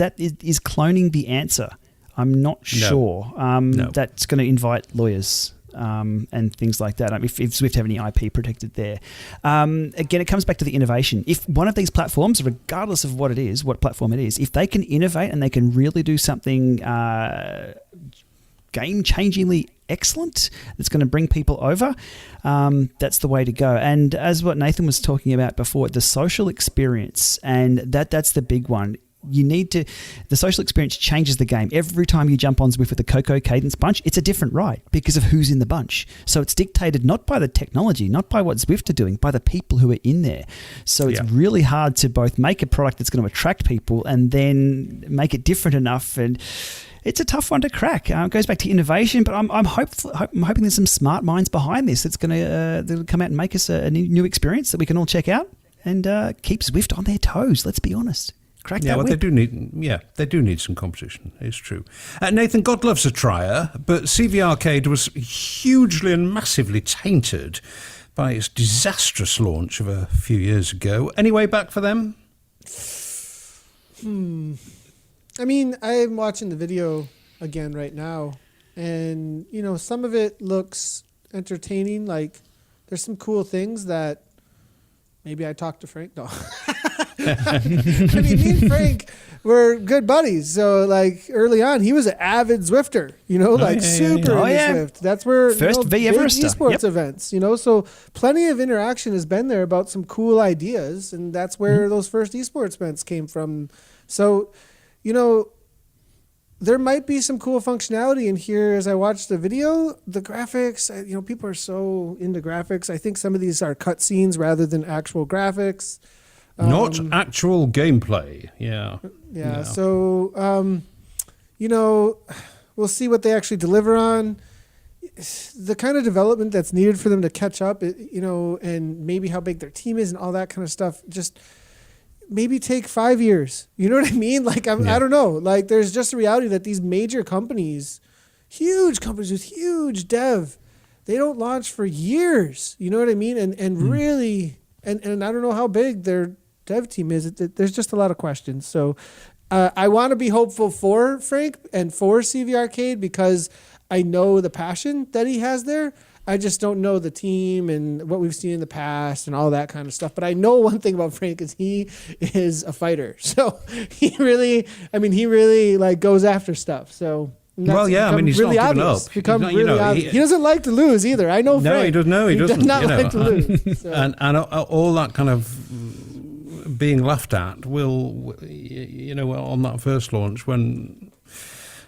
cloning the answer? I'm not sure. No. That's going to invite lawyers. And things like that. If Zwift have any IP protected there. Again, it comes back to the innovation. If one of these platforms, regardless of what platform it is, if they can innovate and they can really do something game-changingly excellent that's going to bring people over, that's the way to go. And as what Nathan was talking about before, the social experience, and that's the big one. The social experience changes the game. Every time you jump on Zwift with the Coco Cadence bunch, it's a different ride because of who's in the bunch. So it's dictated not by the technology, not by what Zwift are doing, by the people who are in there. So it's really hard to both make a product that's going to attract people and then make it different enough. And it's a tough one to crack. It goes back to innovation, but I'm hoping there's some smart minds behind this that's going to come out and make us a new experience that we can all check out and keep Zwift on their toes, let's be honest. They do need some competition. It's true. Nathan, God loves a trier, but CV Arcade was hugely and massively tainted by its disastrous launch of a few years ago. Any way back for them? I mean, I'm watching the video again right now, and some of it looks entertaining. Like there's some cool things that maybe I talked to Frank. No. I mean, me and Frank were good buddies. So, like, early on, he was an avid Zwifter, super into Zwift. That's where first big Everester. esports events, so plenty of interaction has been there about some cool ideas, and that's where those first esports events came from. So, there might be some cool functionality in here. As I watched the video, the graphics, people are so into graphics. I think some of these are cutscenes rather than actual graphics. Not actual gameplay. Yeah. So, we'll see what they actually deliver on. The kind of development that's needed for them to catch up, and maybe how big their team is and all that kind of stuff. Just maybe take 5 years. You know what I mean? Like, I don't know. Like, there's just a reality that these major companies, huge companies with huge dev, they don't launch for years. You know what I mean? And really, and I don't know how big their dev team is. There's just a lot of questions. So I want to be hopeful for Frank and for CV Arcade because I know the passion that he has there. I just don't know the team and what we've seen in the past and all that kind of stuff. But I know one thing about Frank is he is a fighter. So he really like goes after stuff. So he's really not giving up. He doesn't like to lose either. I know Frank. He doesn't. Does not like to lose. So. And all that kind of being laughed at will, on that first launch when...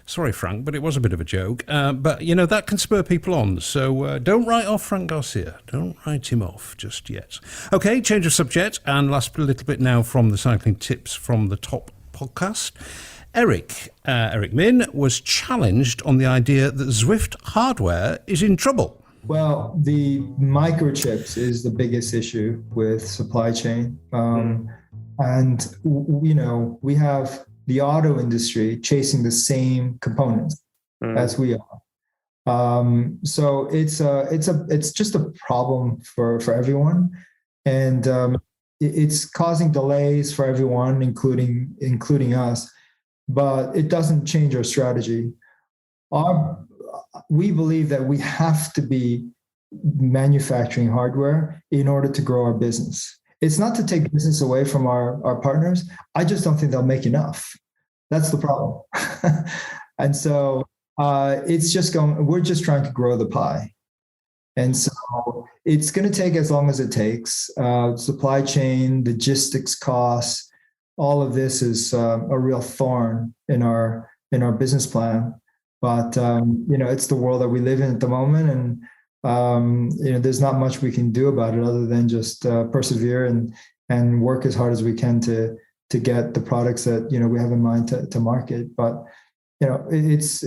Sorry, Frank, but it was a bit of a joke. But, that can spur people on. So don't write off Frank Garcia. Don't write him off just yet. Okay, change of subject. And last little bit now from the Cycling Tips from the Top podcast. Eric Min was challenged on the idea that Zwift hardware is in trouble. Well, the microchips is the biggest issue with supply chain. And, we have the auto industry chasing the same components as we are. So it's just a problem for everyone. And it's causing delays for everyone, including us, but it doesn't change our strategy. We believe that we have to be manufacturing hardware in order to grow our business. It's not to take business away from our partners. I just don't think they'll make enough. That's the problem. And so we're just trying to grow the pie. And so it's going to take as long as it takes. Supply chain, logistics costs, all of this is a real thorn in our business plan. But it's the world that we live in at the moment, and there's not much we can do about it other than just persevere and work as hard as we can to get the products that we have in mind to market. But it's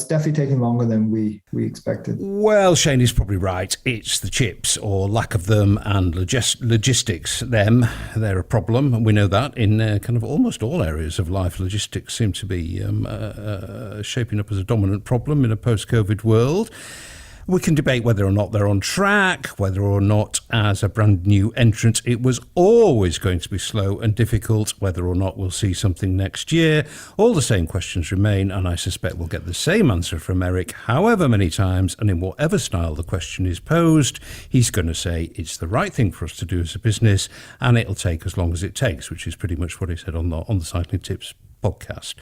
definitely taking longer than we expected. Well, Shane is probably right. It's the chips or lack of them and logistics. They're a problem. And we know that in kind of almost all areas of life. Logistics seem to be shaping up as a dominant problem in a post-COVID world. We can debate whether or not they're on track, whether or not as a brand new entrant it was always going to be slow and difficult, whether or not we'll see something next year. All the same questions remain, and I suspect we'll get the same answer from Eric however many times, and in whatever style the question is posed, he's going to say it's the right thing for us to do as a business, and it'll take as long as it takes, which is pretty much what he said on the Cycling Tips podcast.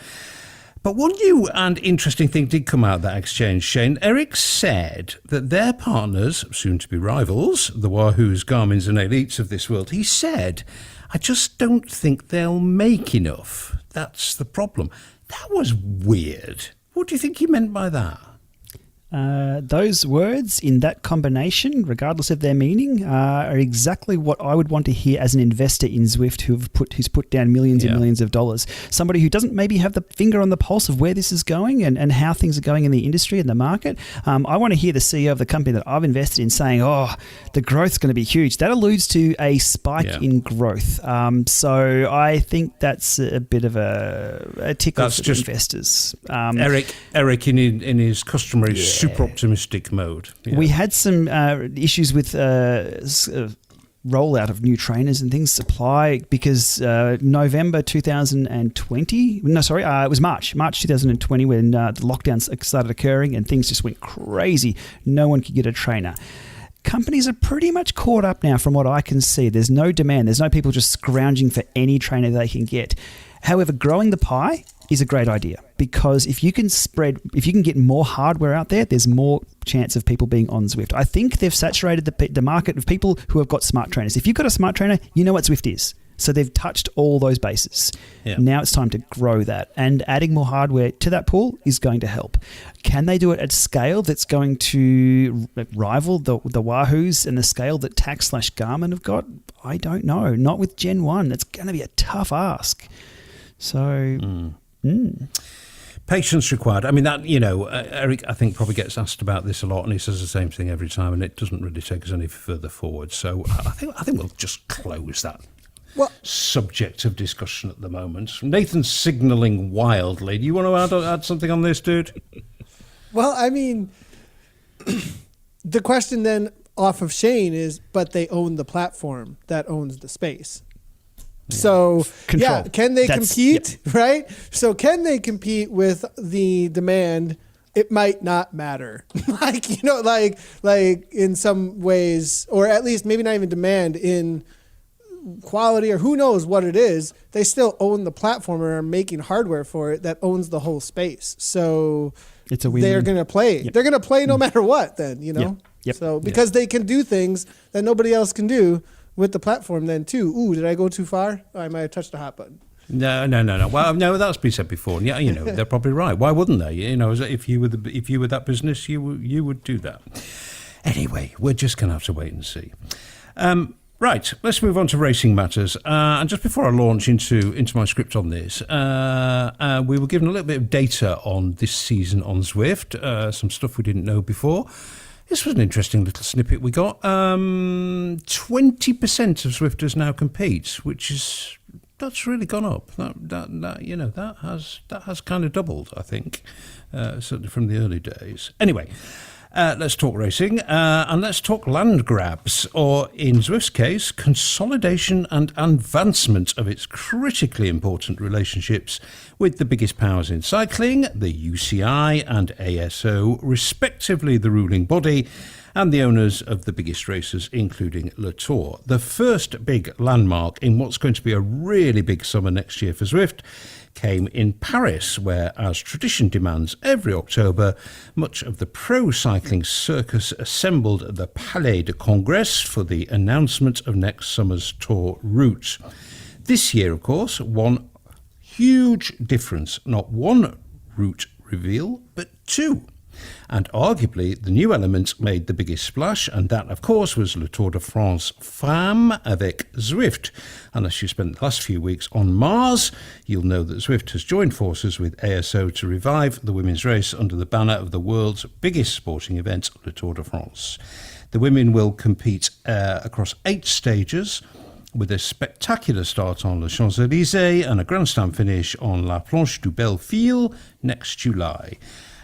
But one new and interesting thing did come out of that exchange, Shane. Eric said that their partners, soon to be rivals, the Wahoos, Garmins and Elites of this world, he said, I just don't think they'll make enough. That's the problem. That was weird. What do you think he meant by that? Those words in that combination, regardless of their meaning, are exactly what I would want to hear as an investor in Zwift who's put down millions and millions of dollars. Somebody who doesn't maybe have the finger on the pulse of where this is going and how things are going in the industry and the market. I want to hear the CEO of the company that I've invested in saying, the growth's going to be huge. That alludes to a spike in growth. So I think that's a bit of a tickle for the investors. Eric in his customary super optimistic mode. Yeah. We had some issues with rollout of new trainers and things, supply, because November 2020, it was March 2020 when the lockdowns started occurring and things just went crazy. No one could get a trainer. Companies are pretty much caught up now from what I can see. There's no demand. There's no people just scrounging for any trainer they can get. However, growing the pie is a great idea because if you can get more hardware out there, there's more chance of people being on Zwift. I think they've saturated the market of people who have got smart trainers. If you've got a smart trainer, you know what Zwift is. So they've touched all those bases. Yeah. Now it's time to grow that. And adding more hardware to that pool is going to help. Can they do it at scale that's going to rival the Wahoos and the scale that Tax/Garmin have got? I don't know. Not with Gen 1. It's going to be a tough ask. So... Patience required. I mean, that, Eric, I think, probably gets asked about this a lot, and he says the same thing every time, and it doesn't really take us any further forward. So I think we'll just close that subject of discussion at the moment. Nathan's signalling wildly. Do you want to add something on this, dude? Well, I mean, the question then off of Shane is, but they own the platform that owns the space. So, can they compete, right? So can they compete with the demand? It might not matter. like in some ways, or at least maybe not even demand in quality or who knows what it is. They still own the platform and are making hardware for it that owns the whole space. So it's a win-win. They're going to play. Yep. They're going to play no matter what then, Yep. So because they can do things that nobody else can do with the platform then too. Ooh, did I go too far? Oh, I might have touched the hot button. No. Well, no, that's been said before. Yeah, they're probably right. Why wouldn't they? If you were that business, you would do that. Anyway, we're just going to have to wait and see. Right, let's move on to racing matters. And just before I launch into my script on this, we were given a little bit of data on this season on Zwift, some stuff we didn't know before. This was an interesting little snippet we got. 20% of Zwifters now compete, that's really gone up. That has kind of doubled, I think, certainly from the early days. Anyway, Let's talk racing, and let's talk land grabs, or in Zwift's case, consolidation and advancement of its critically important relationships with the biggest powers in cycling, the UCI and ASO, respectively the ruling body, and the owners of the biggest races, including Le Tour. The first big landmark in what's going to be a really big summer next year for Zwift came in Paris, where, as tradition demands, every October, much of the pro-cycling circus assembled at the Palais de Congrès for the announcement of next summer's Tour route. This year, of course, one huge difference, not one route reveal, but two. And arguably, the new element made the biggest splash, and that, of course, was Le Tour de France Femmes avec Zwift. Unless you spent the last few weeks on Mars, you'll know that Zwift has joined forces with ASO to revive the women's race under the banner of the world's biggest sporting event, Le Tour de France. The women will compete across 8 stages, with a spectacular start on Les Champs-Élysées and a grandstand finish on La Planche du Bellefil next July.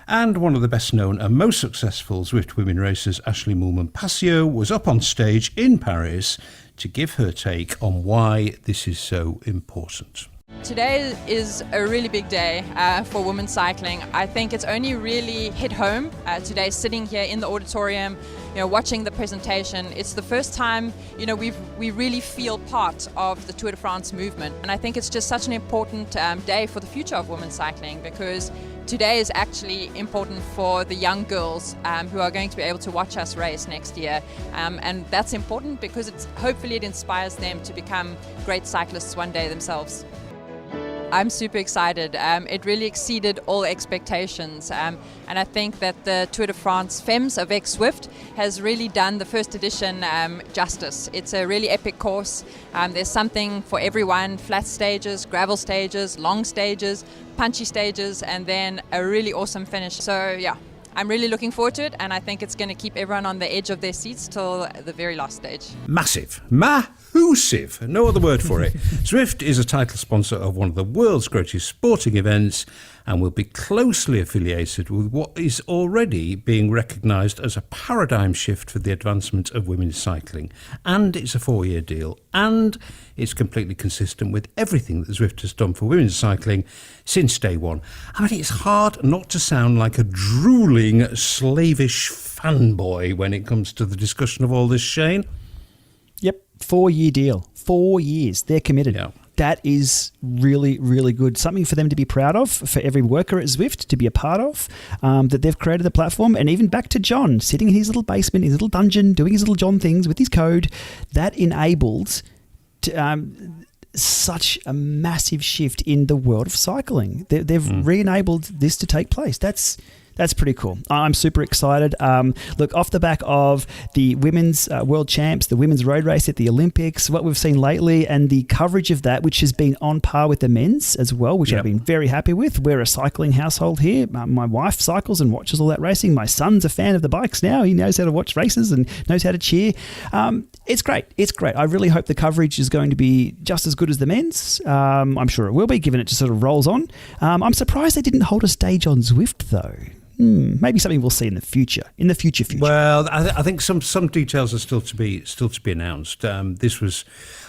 And one of the best known and most successful Zwift women racers, Ashley Moolman-Passio, was up on stage in Paris to give her take on why this is so important. Today is a really big day for women's cycling. I think it's only really hit home today, sitting here in the auditorium, watching the presentation. It's the first time, we really feel part of the Tour de France movement. And I think it's just such an important day for the future of women's cycling, because today is actually important for the young girls who are going to be able to watch us race next year. And that's important because hopefully it inspires them to become great cyclists one day themselves. I'm super excited. It really exceeded all expectations. And I think that the Tour de France Femmes avec Zwift has really done the first edition justice. It's a really epic course. There's something for everyone: flat stages, gravel stages, long stages, punchy stages, and then a really awesome finish. So yeah, I'm really looking forward to it, and I think it's going to keep everyone on the edge of their seats till the very last stage. Massive. Mahoosive. No other word for it. Zwift is a title sponsor of one of the world's greatest sporting events and will be closely affiliated with what is already being recognised as a paradigm shift for the advancement of women's cycling. And it's a 4-year deal. And it's completely consistent with everything that Zwift has done for women's cycling since day one. I mean, it's hard not to sound like a drooling, slavish fanboy when it comes to the discussion of all this, Shane. Yep, 4-year deal. 4 years. They're committed. Yeah. That is really, really good. Something for them to be proud of, for every worker at Zwift to be a part of, that they've created the platform. And even back to Jon, sitting in his little basement, his little dungeon, doing his little Jon things with his code, that enabled such a massive shift in the world of cycling. They've re-enabled this to take place. That's pretty cool. I'm super excited. Look, off the back of the women's world champs, the women's road race at the Olympics, what we've seen lately, and the coverage of that, which has been on par with the men's as well, which I've been very happy with. We're a cycling household here. My wife cycles and watches all that racing. My son's a fan of the bikes now. He knows how to watch races and knows how to cheer. It's great. It's great. I really hope the coverage is going to be just as good as the men's. I'm sure it will be, given it just sort of rolls on. I'm surprised they didn't hold a stage on Zwift, though. Maybe something we'll see in the future. Well, I think some details are still to be announced. This was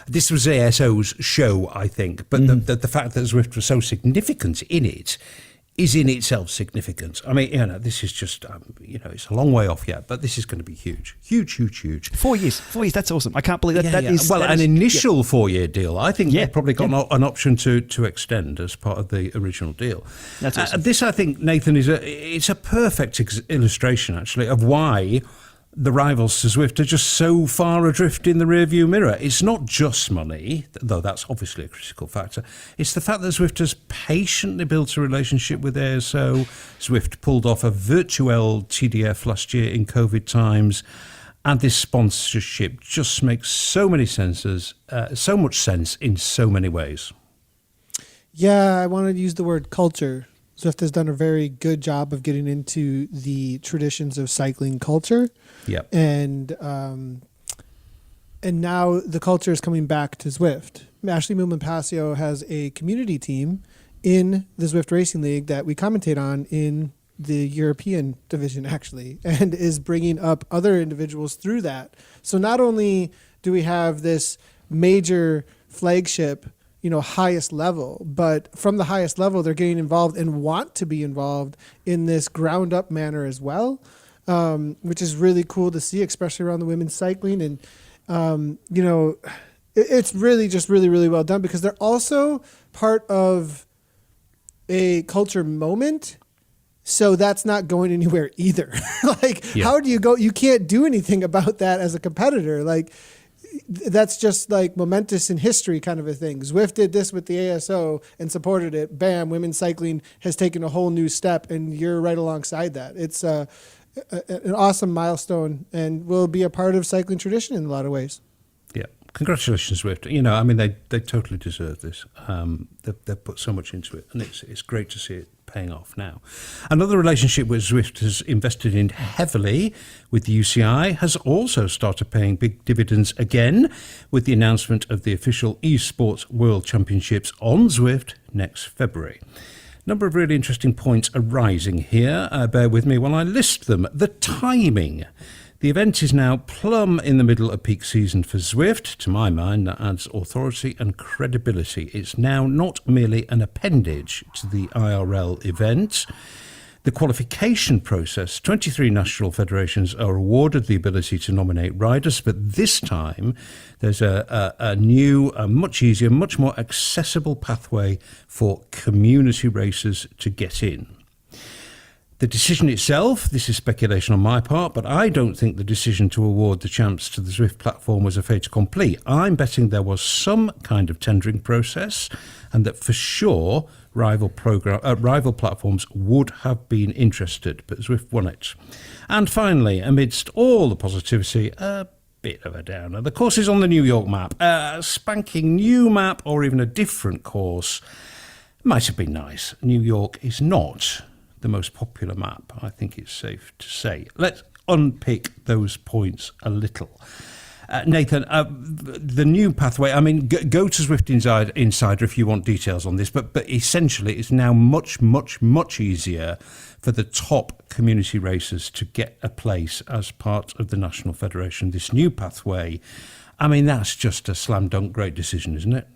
ASO's show, I think, but the fact that Zwift was so significant in it is in itself significant. I mean, this is just, it's a long way off yet, but this is going to be huge. 4 years. 4 years, that's awesome. I can't believe that. That is an initial 4-year deal. I think they've probably got an option to extend as part of the original deal. That's awesome. This, I think, Nathan, it's a perfect illustration, actually, of why the rivals to Zwift are just so far adrift in the rearview mirror. It's not just money, though that's obviously a critical factor. It's the fact that Zwift has patiently built a relationship with ASO. Zwift pulled off a virtual TDF last year in COVID times, and this sponsorship just makes so much sense in so many ways. Yeah, I wanted to use the word culture. Zwift has done a very good job of getting into the traditions of cycling culture. Yep. And now the culture is coming back to Zwift. Ashley Moolman-Passio has a community team in the Zwift Racing League that we commentate on in the European division actually, and is bringing up other individuals through that. So not only do we have this major flagship, highest level, but from the highest level, they're getting involved and want to be involved in this ground up manner as well, which is really cool to see, especially around the women's cycling. And, it's really just really, really well done because they're also part of a culture moment. So that's not going anywhere either. How do you go? You can't do anything about that as a competitor. That's just momentous in history kind of a thing. Zwift did this with the ASO and supported it. Bam, women's cycling has taken a whole new step, and you're right alongside that. It's an awesome milestone and will be a part of cycling tradition in a lot of ways. Yeah. Congratulations, Zwift. They totally deserve this. They've put so much into it, and it's great to see it paying off now. Another relationship which Zwift has invested in heavily with the UCI has also started paying big dividends again with the announcement of the official eSports World Championships on Zwift next February. Number of really interesting points arising here. Bear with me while I list them. The timing. The event is now plumb in the middle of peak season for Zwift. To my mind, that adds authority and credibility. It's now not merely an appendage to the IRL event. The qualification process, 23 national federations are awarded the ability to nominate riders, but this time there's a new, a much easier, much more accessible pathway for community racers to get in. The decision itself, this is speculation on my part, but I don't think the decision to award the champs to the Zwift platform was a fait accompli. I'm betting there was some kind of tendering process and that for sure rival platforms would have been interested, but Zwift won it. And finally, amidst all the positivity, a bit of a downer. The course is on the New York map. A spanking new map or even a different course might have been nice. New York is not the most popular map, I think it's safe to say. Let's unpick those points a little. Nathan, the new pathway, go to Zwift Insider if you want details on this, but essentially it's now much, much, much easier for the top community racers to get a place as part of the National Federation. This new pathway, that's just a slam dunk great decision, isn't it?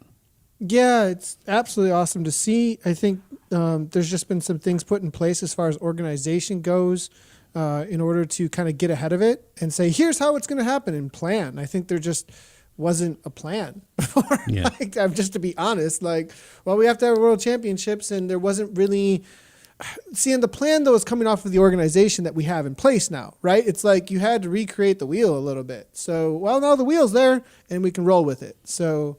Yeah, it's absolutely awesome to see. I think there's just been some things put in place as far as organization goes in order to kind of get ahead of it and say, here's how it's going to happen and plan. I think there just wasn't a plan before. Yeah. Just to be honest, we have to have world championships and there wasn't really... Seeing the plan, though, is coming off of the organization that we have in place now, right? It's like you had to recreate the wheel a little bit. So, now the wheel's there and we can roll with it. So...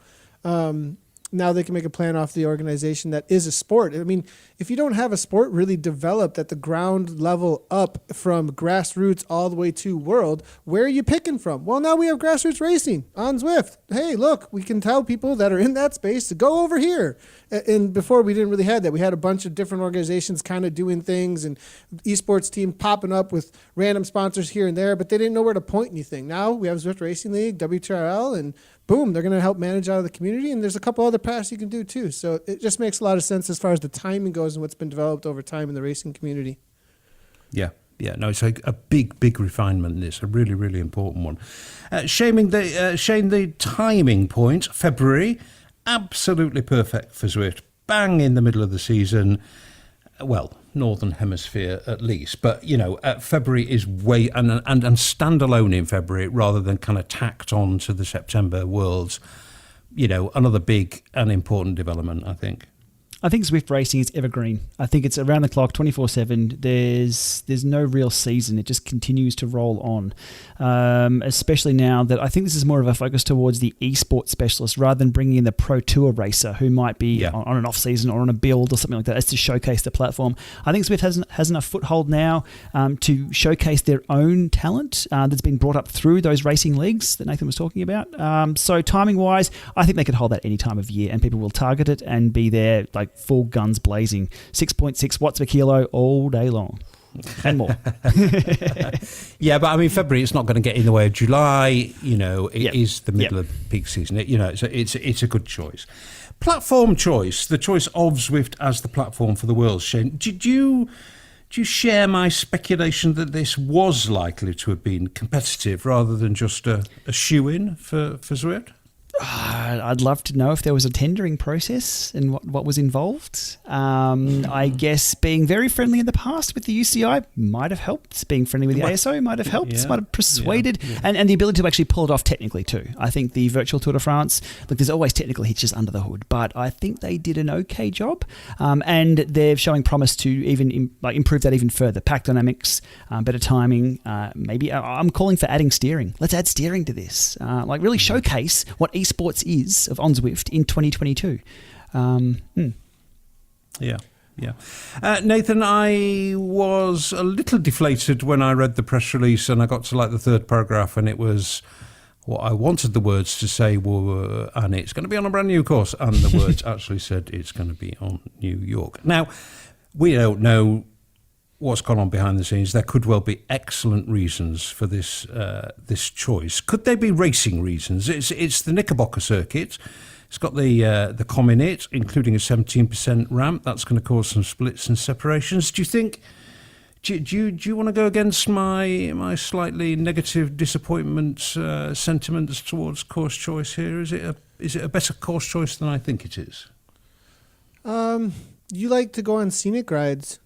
now they can make a plan off the organization that is a sport. If you don't have a sport really developed at the ground level up from grassroots all the way to world, where are you picking from? Well, now we have grassroots racing on Zwift. Hey, look, we can tell people that are in that space to go over here. And before we didn't really have that. We had a bunch of different organizations kind of doing things and esports team popping up with random sponsors here and there, but they didn't know where to point anything. Now we have Zwift Racing League, WTRL, and boom, they're going to help manage out of the community. And there's a couple other paths you can do too. So it just makes a lot of sense as far as the timing goes and what's been developed over time in the racing community. Yeah. No, it's a big refinement. It's a really, really important one. Shane, the timing point, February, absolutely perfect for Zwift. Bang in the middle of the season. Well, Northern Hemisphere at least. But, February is way... And standalone in February rather than kind of tacked on to the September Worlds. Another big and important development, I think. I think Zwift Racing is evergreen. I think it's around the clock, 24/7. There's no real season. It just continues to roll on, especially now that I think this is more of a focus towards the esports specialist rather than bringing in the pro tour racer who might be on an off season or on a build or something like that. That's to showcase the platform. I think Zwift has enough foothold now to showcase their own talent that's been brought up through those racing leagues that Nathan was talking about. So timing-wise, I think they could hold that any time of year and people will target it and be there full guns blazing. 6.6 watts per kilo all day long. And more. Yeah, but February, it's not going to get in the way of July. It is the middle of peak season. It's a good choice. Platform choice, the choice of Zwift as the platform for the Worlds. Shane, do Do you share my speculation that this was likely to have been competitive rather than just a shoe-in for Zwift? I'd love to know if there was a tendering process and what was involved. I guess being very friendly in the past with the UCI might have helped. Being friendly with the ASO might have helped. Might have persuaded. And the ability to actually pull it off technically too. I think the virtual Tour de France, look, there's always technical hitches under the hood, but I think they did an okay job. And they're showing promise to even improve that even further. Pack dynamics, better timing. Maybe I'm calling for adding steering. Let's add steering to this. Really showcase what esports is of on Zwift in 2022. Yeah. Nathan, I was a little deflated when I read the press release and I got to the third paragraph and it was what I wanted the words to say were, and it's going to be on a brand new course, and the words actually said it's going to be on New York. Now, we don't know what's gone on behind the scenes. There could well be excellent reasons for this choice. Could they be racing reasons? It's the Knickerbocker circuit. It's got the com in it, including a 17% ramp. That's going to cause some splits and separations. Do you think? Do you want to go against my slightly negative disappointment sentiments towards course choice here? Is it a better course choice than I think it is? You like to go on scenic rides.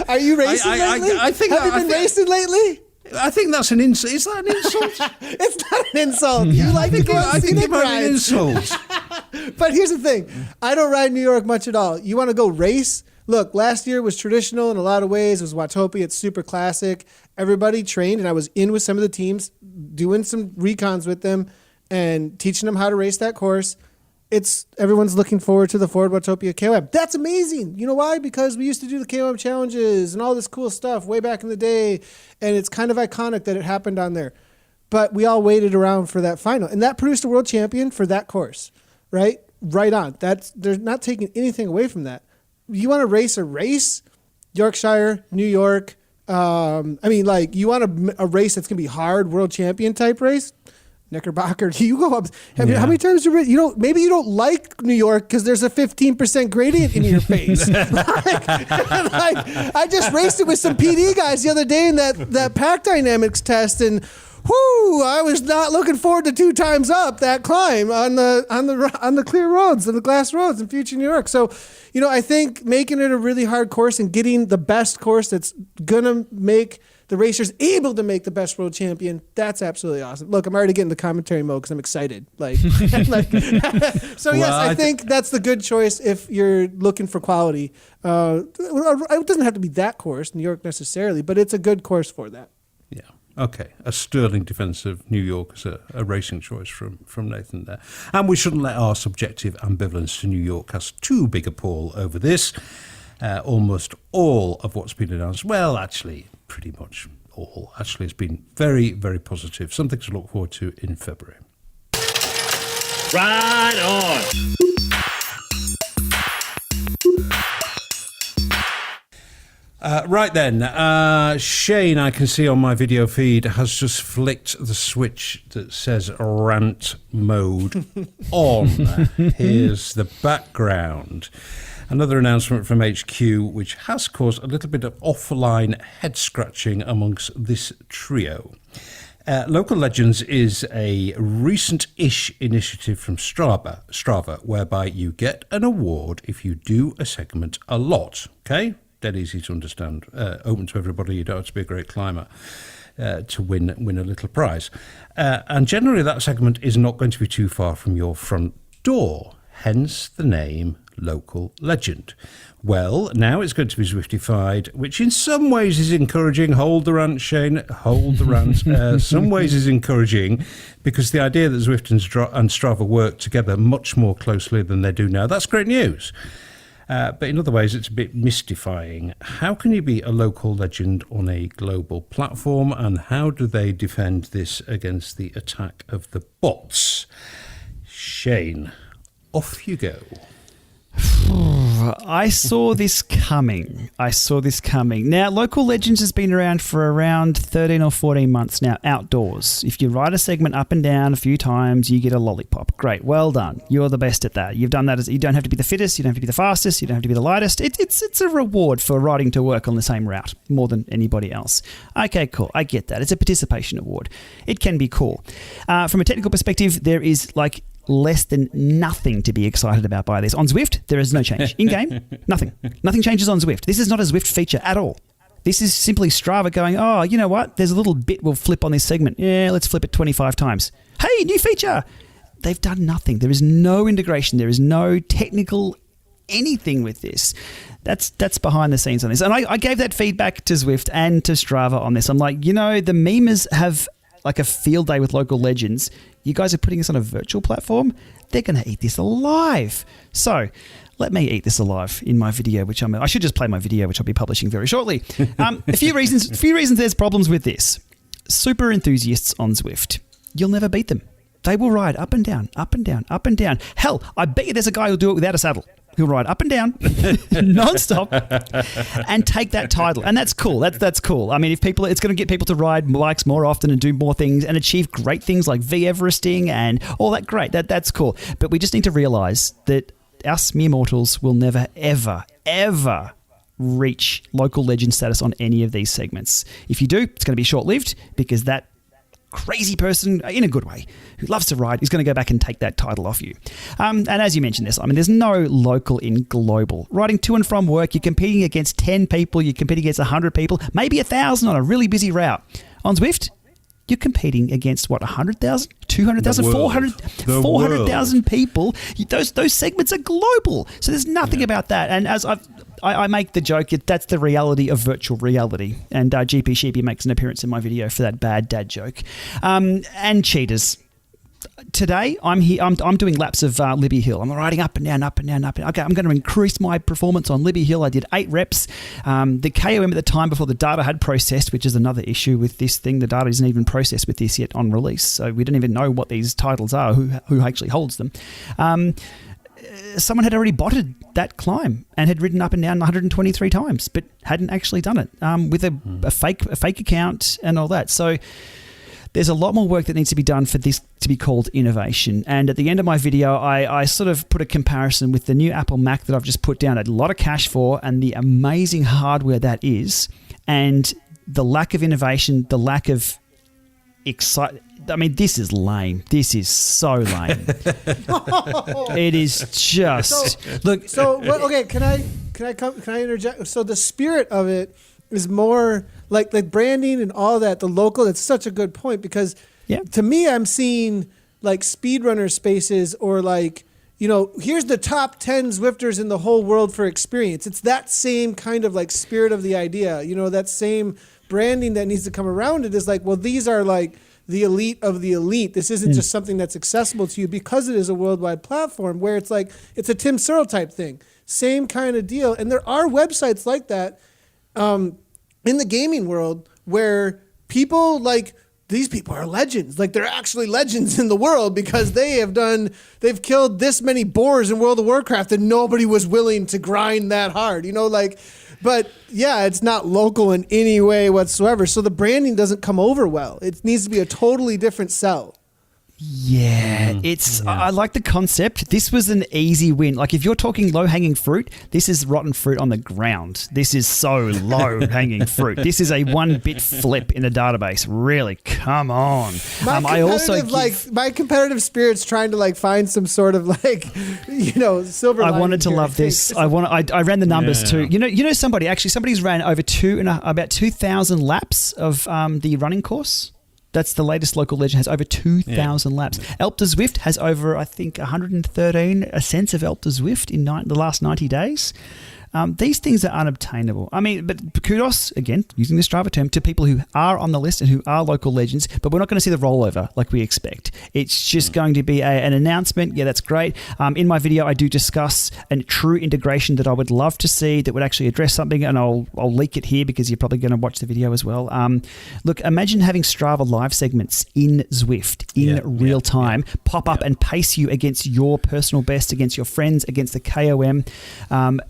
Are you racing lately? Have you been racing lately? I think that's an insult. Is that an insult? It's not an insult. You like to go on scenic rides. An insult. But here's the thing. I don't ride New York much at all. You want to go race? Look, last year was traditional in a lot of ways. It was Watopia. It's super classic. Everybody trained, and I was in with some of the teams, doing some recons with them and teaching them how to race that course. Everyone's looking forward to the Ford Watopia KOM. That's amazing. You know why? Because we used to do the KOM challenges and all this cool stuff way back in the day, and it's kind of iconic that it happened on there. But we all waited around for that final, and that produced a world champion for that course, right? Right on. They're not taking anything away from that. You want to race a race? Yorkshire, New York. You want a race that's going to be hard, world champion type race? Knickerbocker, you go up. How many times maybe you don't like New York because there's a 15% gradient in your face. I just raced it with some PD guys the other day in that pack dynamics test, and I was not looking forward to 2 times up that climb on the clear roads and the glass roads in future New York. So, I think making it a really hard course and getting the best course that's gonna make the racers able to make the best world champion, that's absolutely awesome. Look, I'm already getting the commentary mode because I'm excited. So yes, I think that's the good choice if you're looking for quality. It doesn't have to be that course, New York necessarily, but it's a good course for that. Yeah. Okay. A sterling defence of New York as a racing choice from Nathan there. And we shouldn't let our subjective ambivalence to New York cast too big a pall over this. Almost all of what's been announced, well, actually, pretty much all, actually has been very, very positive. Something to look forward to in February. Right on. Right then, Shane, I can see on my video feed, has just flicked the switch that says rant mode on. Here's the background. Another announcement from HQ, which has caused a little bit of offline head-scratching amongst this trio. Local Legends is a recent-ish initiative from Strava, whereby you get an award if you do a segment a lot, okay? Dead easy to understand, open to everybody. You don't have to be a great climber to win a little prize. And generally that segment is not going to be too far from your front door, hence the name Local Legend. Well, now it's going to be Zwiftified, which in some ways is encouraging. Hold the rant, Shane, hold the rant. Some ways is encouraging because the idea that Zwift and Strava work together much more closely than they do now, that's great news. But in other ways, it's a bit mystifying. How can you be a local legend on a global platform, and how do they defend this against the attack of the bots? Shane, off you go. I saw this coming. Now, Local Legends has been around for around 13 or 14 months now, outdoors. If you ride a segment up and down a few times, you get a lollipop. Great, well done. You're the best at that. You've done that. You don't have to be the fittest, you don't have to be the fastest, you don't have to be the lightest. It's a reward for riding to work on the same route more than anybody else. Okay, cool. I get that. It's a participation award. It can be cool. From a technical perspective, there is like less than nothing to be excited about by this. On Zwift, there is no change. In-game, nothing. Nothing changes on Zwift. This is not a Zwift feature at all. This is simply Strava going, oh, you know what? There's a little bit we'll flip on this segment. Yeah, let's flip it 25 times. Hey, new feature. They've done nothing. There is no integration. There is no technical anything with this. That's behind the scenes on this. And I gave that feedback to Zwift and to Strava on this. I'm like, the memers have like a field day with Local Legends. You guys are putting this on a virtual platform. They're going to eat this alive. So let me eat this alive in my video, which I should just play my video, which I'll be publishing very shortly. A few reasons there's problems with this. Super enthusiasts on Zwift. You'll never beat them. They will ride up and down, up and down, up and down. Hell, I bet you there's a guy who'll do it without a saddle. He'll ride up and down, non-stop, and take that title. And that's cool. That's cool. I mean, it's going to get people to ride bikes more often and do more things and achieve great things like V-Everesting and all that. Great. That's cool. But we just need to realize that us mere mortals will never, ever, ever reach Local Legend status on any of these segments. If you do, it's going to be short-lived because that crazy person, in a good way, who loves to ride is going to go back and take that title off you. And as you mentioned this, there's no local in global. Riding to and from work, you're competing against 10 people, you're competing against 100 people, maybe 1,000 on a really busy route. On Zwift, you're competing against, 100,000, 200,000, 400,000 people. Those segments are global. So there's nothing about that. And as I make the joke, that's the reality of virtual reality. And GP Sheepy makes an appearance in my video for that bad dad joke. And cheaters. Today, I'm doing laps of Libby Hill. I'm riding up and down, up and down, up and down. Okay, I'm going to increase my performance on Libby Hill. I did 8 reps. The KOM at the time before the data had processed, which is another issue with this thing. The data isn't even processed with this yet on release. So we don't even know what these titles are, who actually holds them. Someone had already botted that climb and had ridden up and down 123 times, but hadn't actually done it with a fake account and all that. So there's a lot more work that needs to be done for this to be called innovation. And at the end of my video, I sort of put a comparison with the new Apple Mac that I've just put down a lot of cash for and the amazing hardware that is, and the lack of innovation, the lack of excitement. This is lame. This is so lame. It is just look. So okay, can I interject? So the spirit of it is more like branding and all that. The local. It's such a good point because to me, I'm seeing like speedrunner spaces or like here's the top 10 Zwifters in the whole world for experience. It's that same kind of like spirit of the idea. That same branding that needs to come around it is like, well, these are like the elite of the elite. This isn't just something that's accessible to you because it is a worldwide platform where it's like, it's a Tim Searle type thing. Same kind of deal. And there are websites like that in the gaming world where people like, these people are legends. Like they're actually legends in the world because they've killed this many boars in World of Warcraft and nobody was willing to grind that hard, but yeah, it's not local in any way whatsoever. So the branding doesn't come over well. It needs to be a totally different sell. Yeah, I like the concept. This was an easy win. Like if you're talking low-hanging fruit, this is rotten fruit on the ground. This is so low-hanging fruit. This is a 1-bit flip in a database. Really, come on. My competitive spirit's trying to like find some sort of like, silver. I wanted to love this. I ran the numbers too. Somebody's ran over about 2,000 laps of the running course. That's the latest Local Legend, has over 2,000 laps. Elpta Zwift has over, I think, 113 ascents of Elpta Zwift in the last 90 days. These things are unobtainable. I mean, but kudos, again, using the Strava term, to people who are on the list and who are local legends, but we're not going to see the rollover like we expect. It's just going to be an announcement. Yeah, that's great. In my video, I do discuss a true integration that I would love to see that would actually address something, and I'll leak it here because you're probably going to watch the video as well. Look, imagine having Strava live segments in Zwift in real time pop up and pace you against your personal best, against your friends, against the KOM,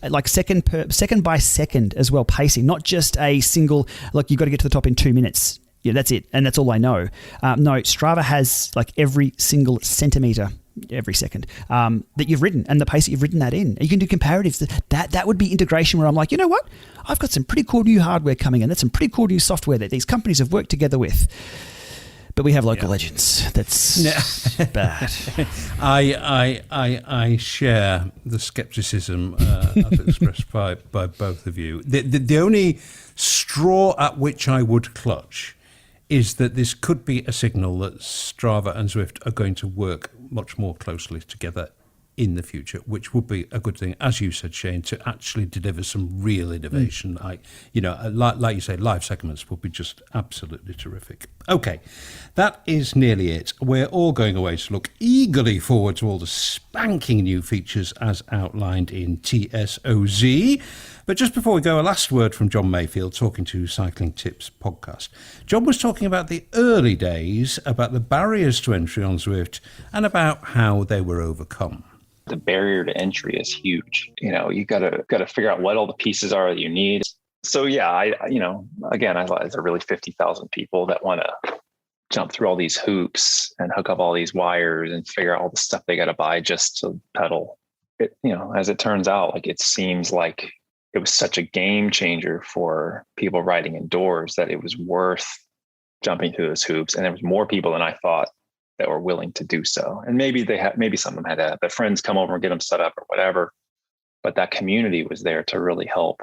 like second by second as well, pacing, not just a single, like you've got to get to the top in 2 minutes. Yeah, that's it. And that's all I know. No, Strava has like every single centimeter every second that you've ridden and the pace that you've ridden that in. You can do comparatives. That would be integration where I'm like, you know what? I've got some pretty cool new hardware coming in. That's some pretty cool new software that these companies have worked together with. But we have local legends. That's bad. I share the skepticism as expressed by both of you. The only straw at which I would clutch is that this could be a signal that Strava and Zwift are going to work much more closely together in the future, which would be a good thing, as you said, Shane, to actually deliver some real innovation. Like you say, live segments would be just absolutely terrific. Okay, that is nearly it. We're all going away to look eagerly forward to all the spanking new features as outlined in TSOZ. But just before we go, a last word from Jon Mayfield, talking to Cycling Tips podcast. Jon was talking about the early days, about the barriers to entry on Zwift, and about how they were overcome. The barrier to entry is huge. You got to figure out what all the pieces are that you need. So yeah, again, there's really 50,000 people that want to jump through all these hoops and hook up all these wires and figure out all the stuff they got to buy just to pedal. As it turns out, like it seems like it was such a game changer for people riding indoors that it was worth jumping through those hoops. And there was more people than I thought that were willing to do so. And maybe some of them had their friends come over and get them set up or whatever, but that community was there to really help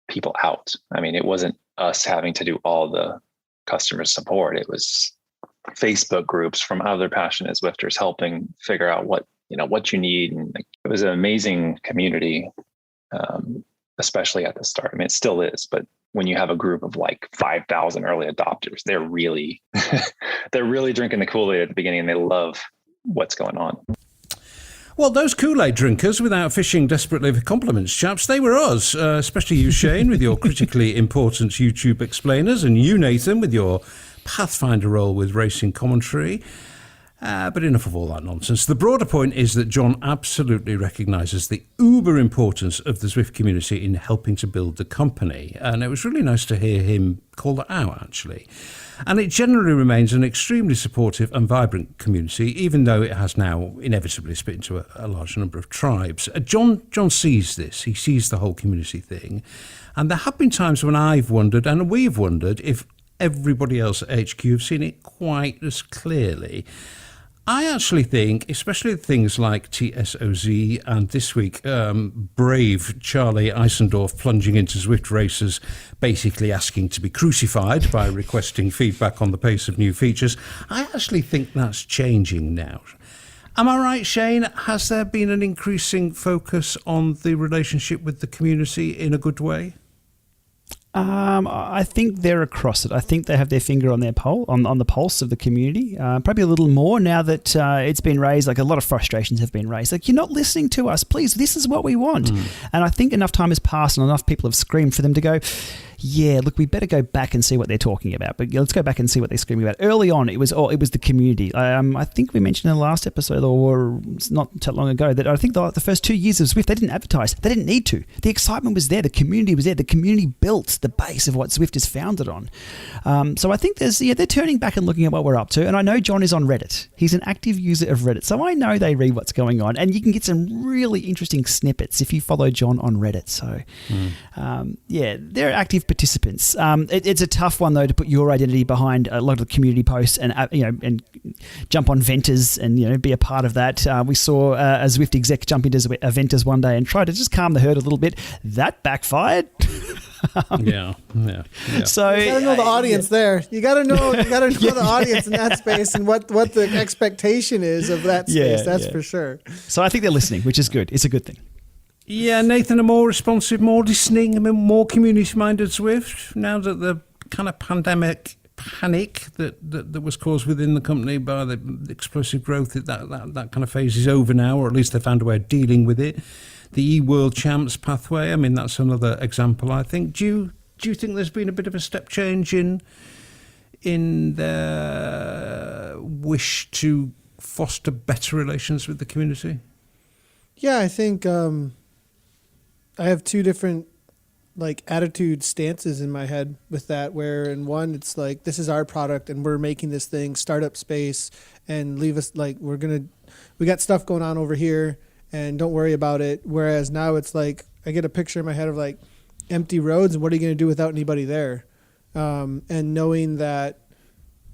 people out. I mean, it wasn't us having to do all the customer support. It was Facebook groups from other passionate Zwifters helping figure out what you need. And it was an amazing community, especially at the start. I mean, it still is, but when you have a group of like 5,000 early adopters, they're really drinking the Kool-Aid at the beginning, and they love what's going on. Well, those Kool-Aid drinkers, without fishing desperately for compliments, chaps, they were us, especially you, Shane, with your critically important YouTube explainers, and you, Nathan, with your Pathfinder role with racing commentary. But enough of all that nonsense. The broader point is that Jon absolutely recognises the uber importance of the Zwift community in helping to build the company. And it was really nice to hear him call that out, actually. And it generally remains an extremely supportive and vibrant community, even though it has now inevitably split into a large number of tribes. Jon sees this. He sees the whole community thing. And there have been times when I've wondered, and we've wondered, if everybody else at HQ have seen it quite as clearly. I actually think, especially things like TSOZ and this week, brave Charlie Eisendorf plunging into Zwift races, basically asking to be crucified by requesting feedback on the pace of new features. I actually think that's changing now. Am I right, Shane? Has there been an increasing focus on the relationship with the community in a good way? I think they're across it. I think they have their finger on their on the pulse of the community. Probably a little more now that it's been raised. Like a lot of frustrations have been raised. Like, you're not listening to us. Please, this is what we want. And I think enough time has passed and enough people have screamed for them to go, yeah, look, we better go back and see what they're talking about. But let's go back and see what they're screaming about. Early on, it was the community. I think we mentioned in the last episode, or not too long ago, that I think the first 2 years of Zwift, they didn't advertise. They didn't need to. The excitement was there. The community was there. The community built the base of what Zwift is founded on. So I think they're turning back and looking at what we're up to. And I know Jon is on Reddit. He's an active user of Reddit. So I know they read what's going on. And you can get some really interesting snippets if you follow Jon on Reddit. So they're active participants. It's a tough one though to put your identity behind a lot of the community posts and and jump on Venters and be a part of that. We saw a Zwift exec jump into Venters one day and try to just calm the herd a little bit. That backfired. Yeah. So you gotta know the audience there. You gotta know the audience in that space and what the expectation is of that space. That's for sure. So I think they're listening, which is good. It's a good thing. Yeah, Nathan, a more responsive, more listening, more community-minded Zwift. Now that the kind of pandemic panic that was caused within the company by the explosive growth, that kind of phase is over now, or at least they found a way of dealing with it. The eWorld Champs pathway, I mean, that's another example, I think. Do you think there's been a bit of a step change in their wish to foster better relations with the community? Yeah, I think I have two different attitude stances in my head with that, where in one it's like, this is our product and we're making this thing startup space, and leave us, we got stuff going on over here and don't worry about it. Whereas now it's like, I get a picture in my head of empty roads, and what are you going to do without anybody there? And knowing that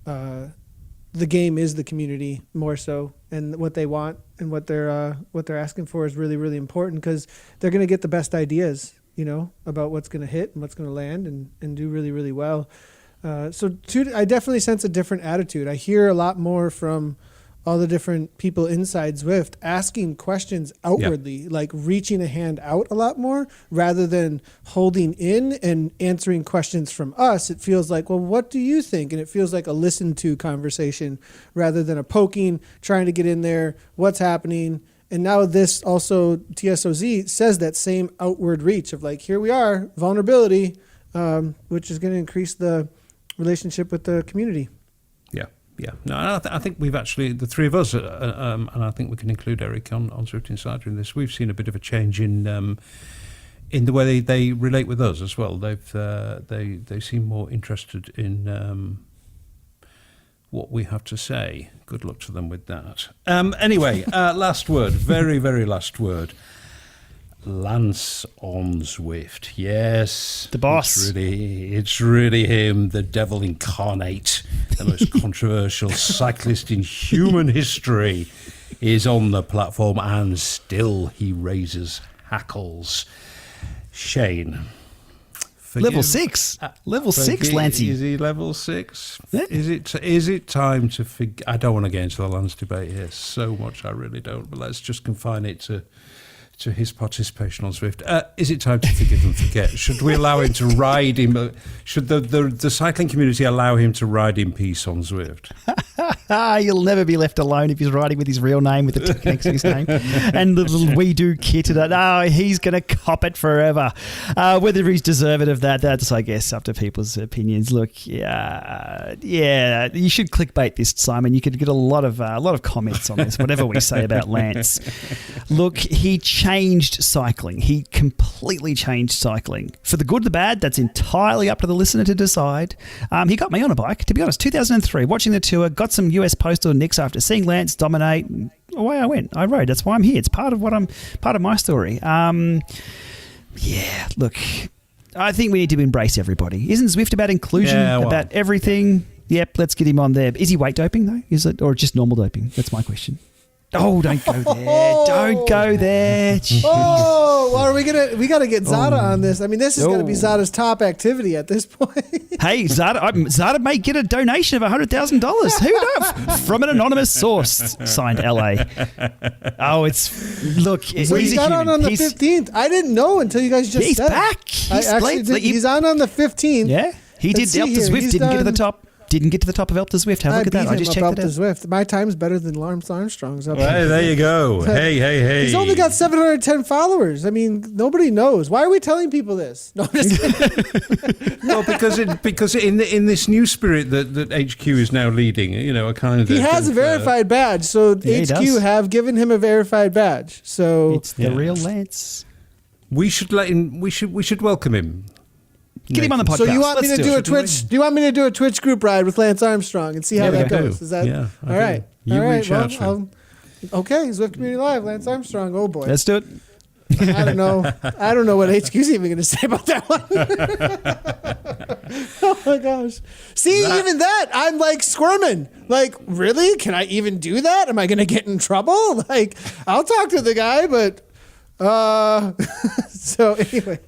the game is the community more so, and what they want and what they're asking for is really, really important, because they're going to get the best ideas, about what's going to hit and what's going to land and do really, really well. I definitely sense a different attitude. I hear a lot more from all the different people inside Zwift asking questions outwardly, reaching a hand out a lot more rather than holding in and answering questions from us. It feels like, well, what do you think? And it feels like a listen to conversation rather than a poking, trying to get in there, what's happening. And now this also, TSOZ says that same outward reach of here we are, vulnerability, which is going to increase the relationship with the community. Yeah, no, I think we've actually, the three of us, and I think we can include Eric on Zwift Insider in this, we've seen a bit of a change in the way they relate with us as well. They seem more interested in what we have to say. Good luck to them with that. Anyway, last word, very, very last word. Lance on Zwift. Yes. The boss. It's really him, the devil incarnate, the most controversial cyclist in human history, is on the platform, and still he raises hackles. Shane. Level 6. Level 6, Lancey. Is he level 6? Yeah. Is it time to forget? I don't want to get into the Lance debate here so much, I really don't, but let's just confine it to his participation on Zwift. Is it time to forgive and forget? Should we allow him to ride him? Should the cycling community allow him to ride in peace on Zwift? You'll never be left alone if he's riding with his real name, with the tick next to his name, and the little we do kit at it. No, he's going to cop it forever. Whether he's deserving of that's, I guess, up to people's opinions. Look, yeah, you should clickbait this, Simon. You could get a lot of comments on this, whatever we say about Lance. Look, he changed cycling. He completely changed cycling. For the good, the bad, that's entirely up to the listener to decide. He got me on a bike, to be honest, 2003, watching the tour, got some US postal nicks after seeing Lance dominate. Away I went. I rode. That's why I'm here. It's part of my story. Look, I think we need to embrace everybody. Isn't Zwift about inclusion, about everything? Yep, let's get him on there. Is he weight doping, though? Is it, or just normal doping? That's my question. Oh, don't go there. Don't go there. Jeez. Oh, well, we got to get Zada on this. I mean, this is going to be Zada's top activity at this point. Hey, Zada may get a donation of $100,000. Who knows? From an anonymous source. Signed, LA. Oh, So he got on the 15th. I didn't know until you guys just said back. He's on the 15th. Yeah, he did. Elf to Zwift didn't get to the top. Didn't get to the top of Elpta Zwift. Have a look at that. I just checked it out. Zwift. My time's better than Lance Armstrong's. Hey, there you go. Hey. He's only got 710 followers. I mean, nobody knows. Why are we telling people this? No, well, because in this new spirit that HQ is now leading, a kind of. He has a verified badge, so HQ have given him a verified badge. So it's the real Lance. We should let him. We should welcome him. Get him on the podcast. So you want me to do a Twitch? Do you want me to do a Twitch group ride with Lance Armstrong and see how that goes? Is that all right? You reach out to him. Okay, Zwift Community Live, Lance Armstrong. Oh boy, let's do it. I don't know. I don't know what HQ's even going to say about that one. Oh my gosh! See, even that, I'm squirming. Really? Can I even do that? Am I going to get in trouble? I'll talk to the guy, but so anyway.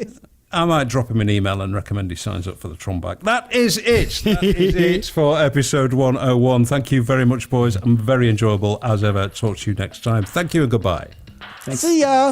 I might drop him an email and recommend he signs up for the Trombike. That is it. That is it for episode 101. Thank you very much, boys. I'm very enjoyable as ever. Talk to you next time. Thank you and goodbye. Thanks. See ya.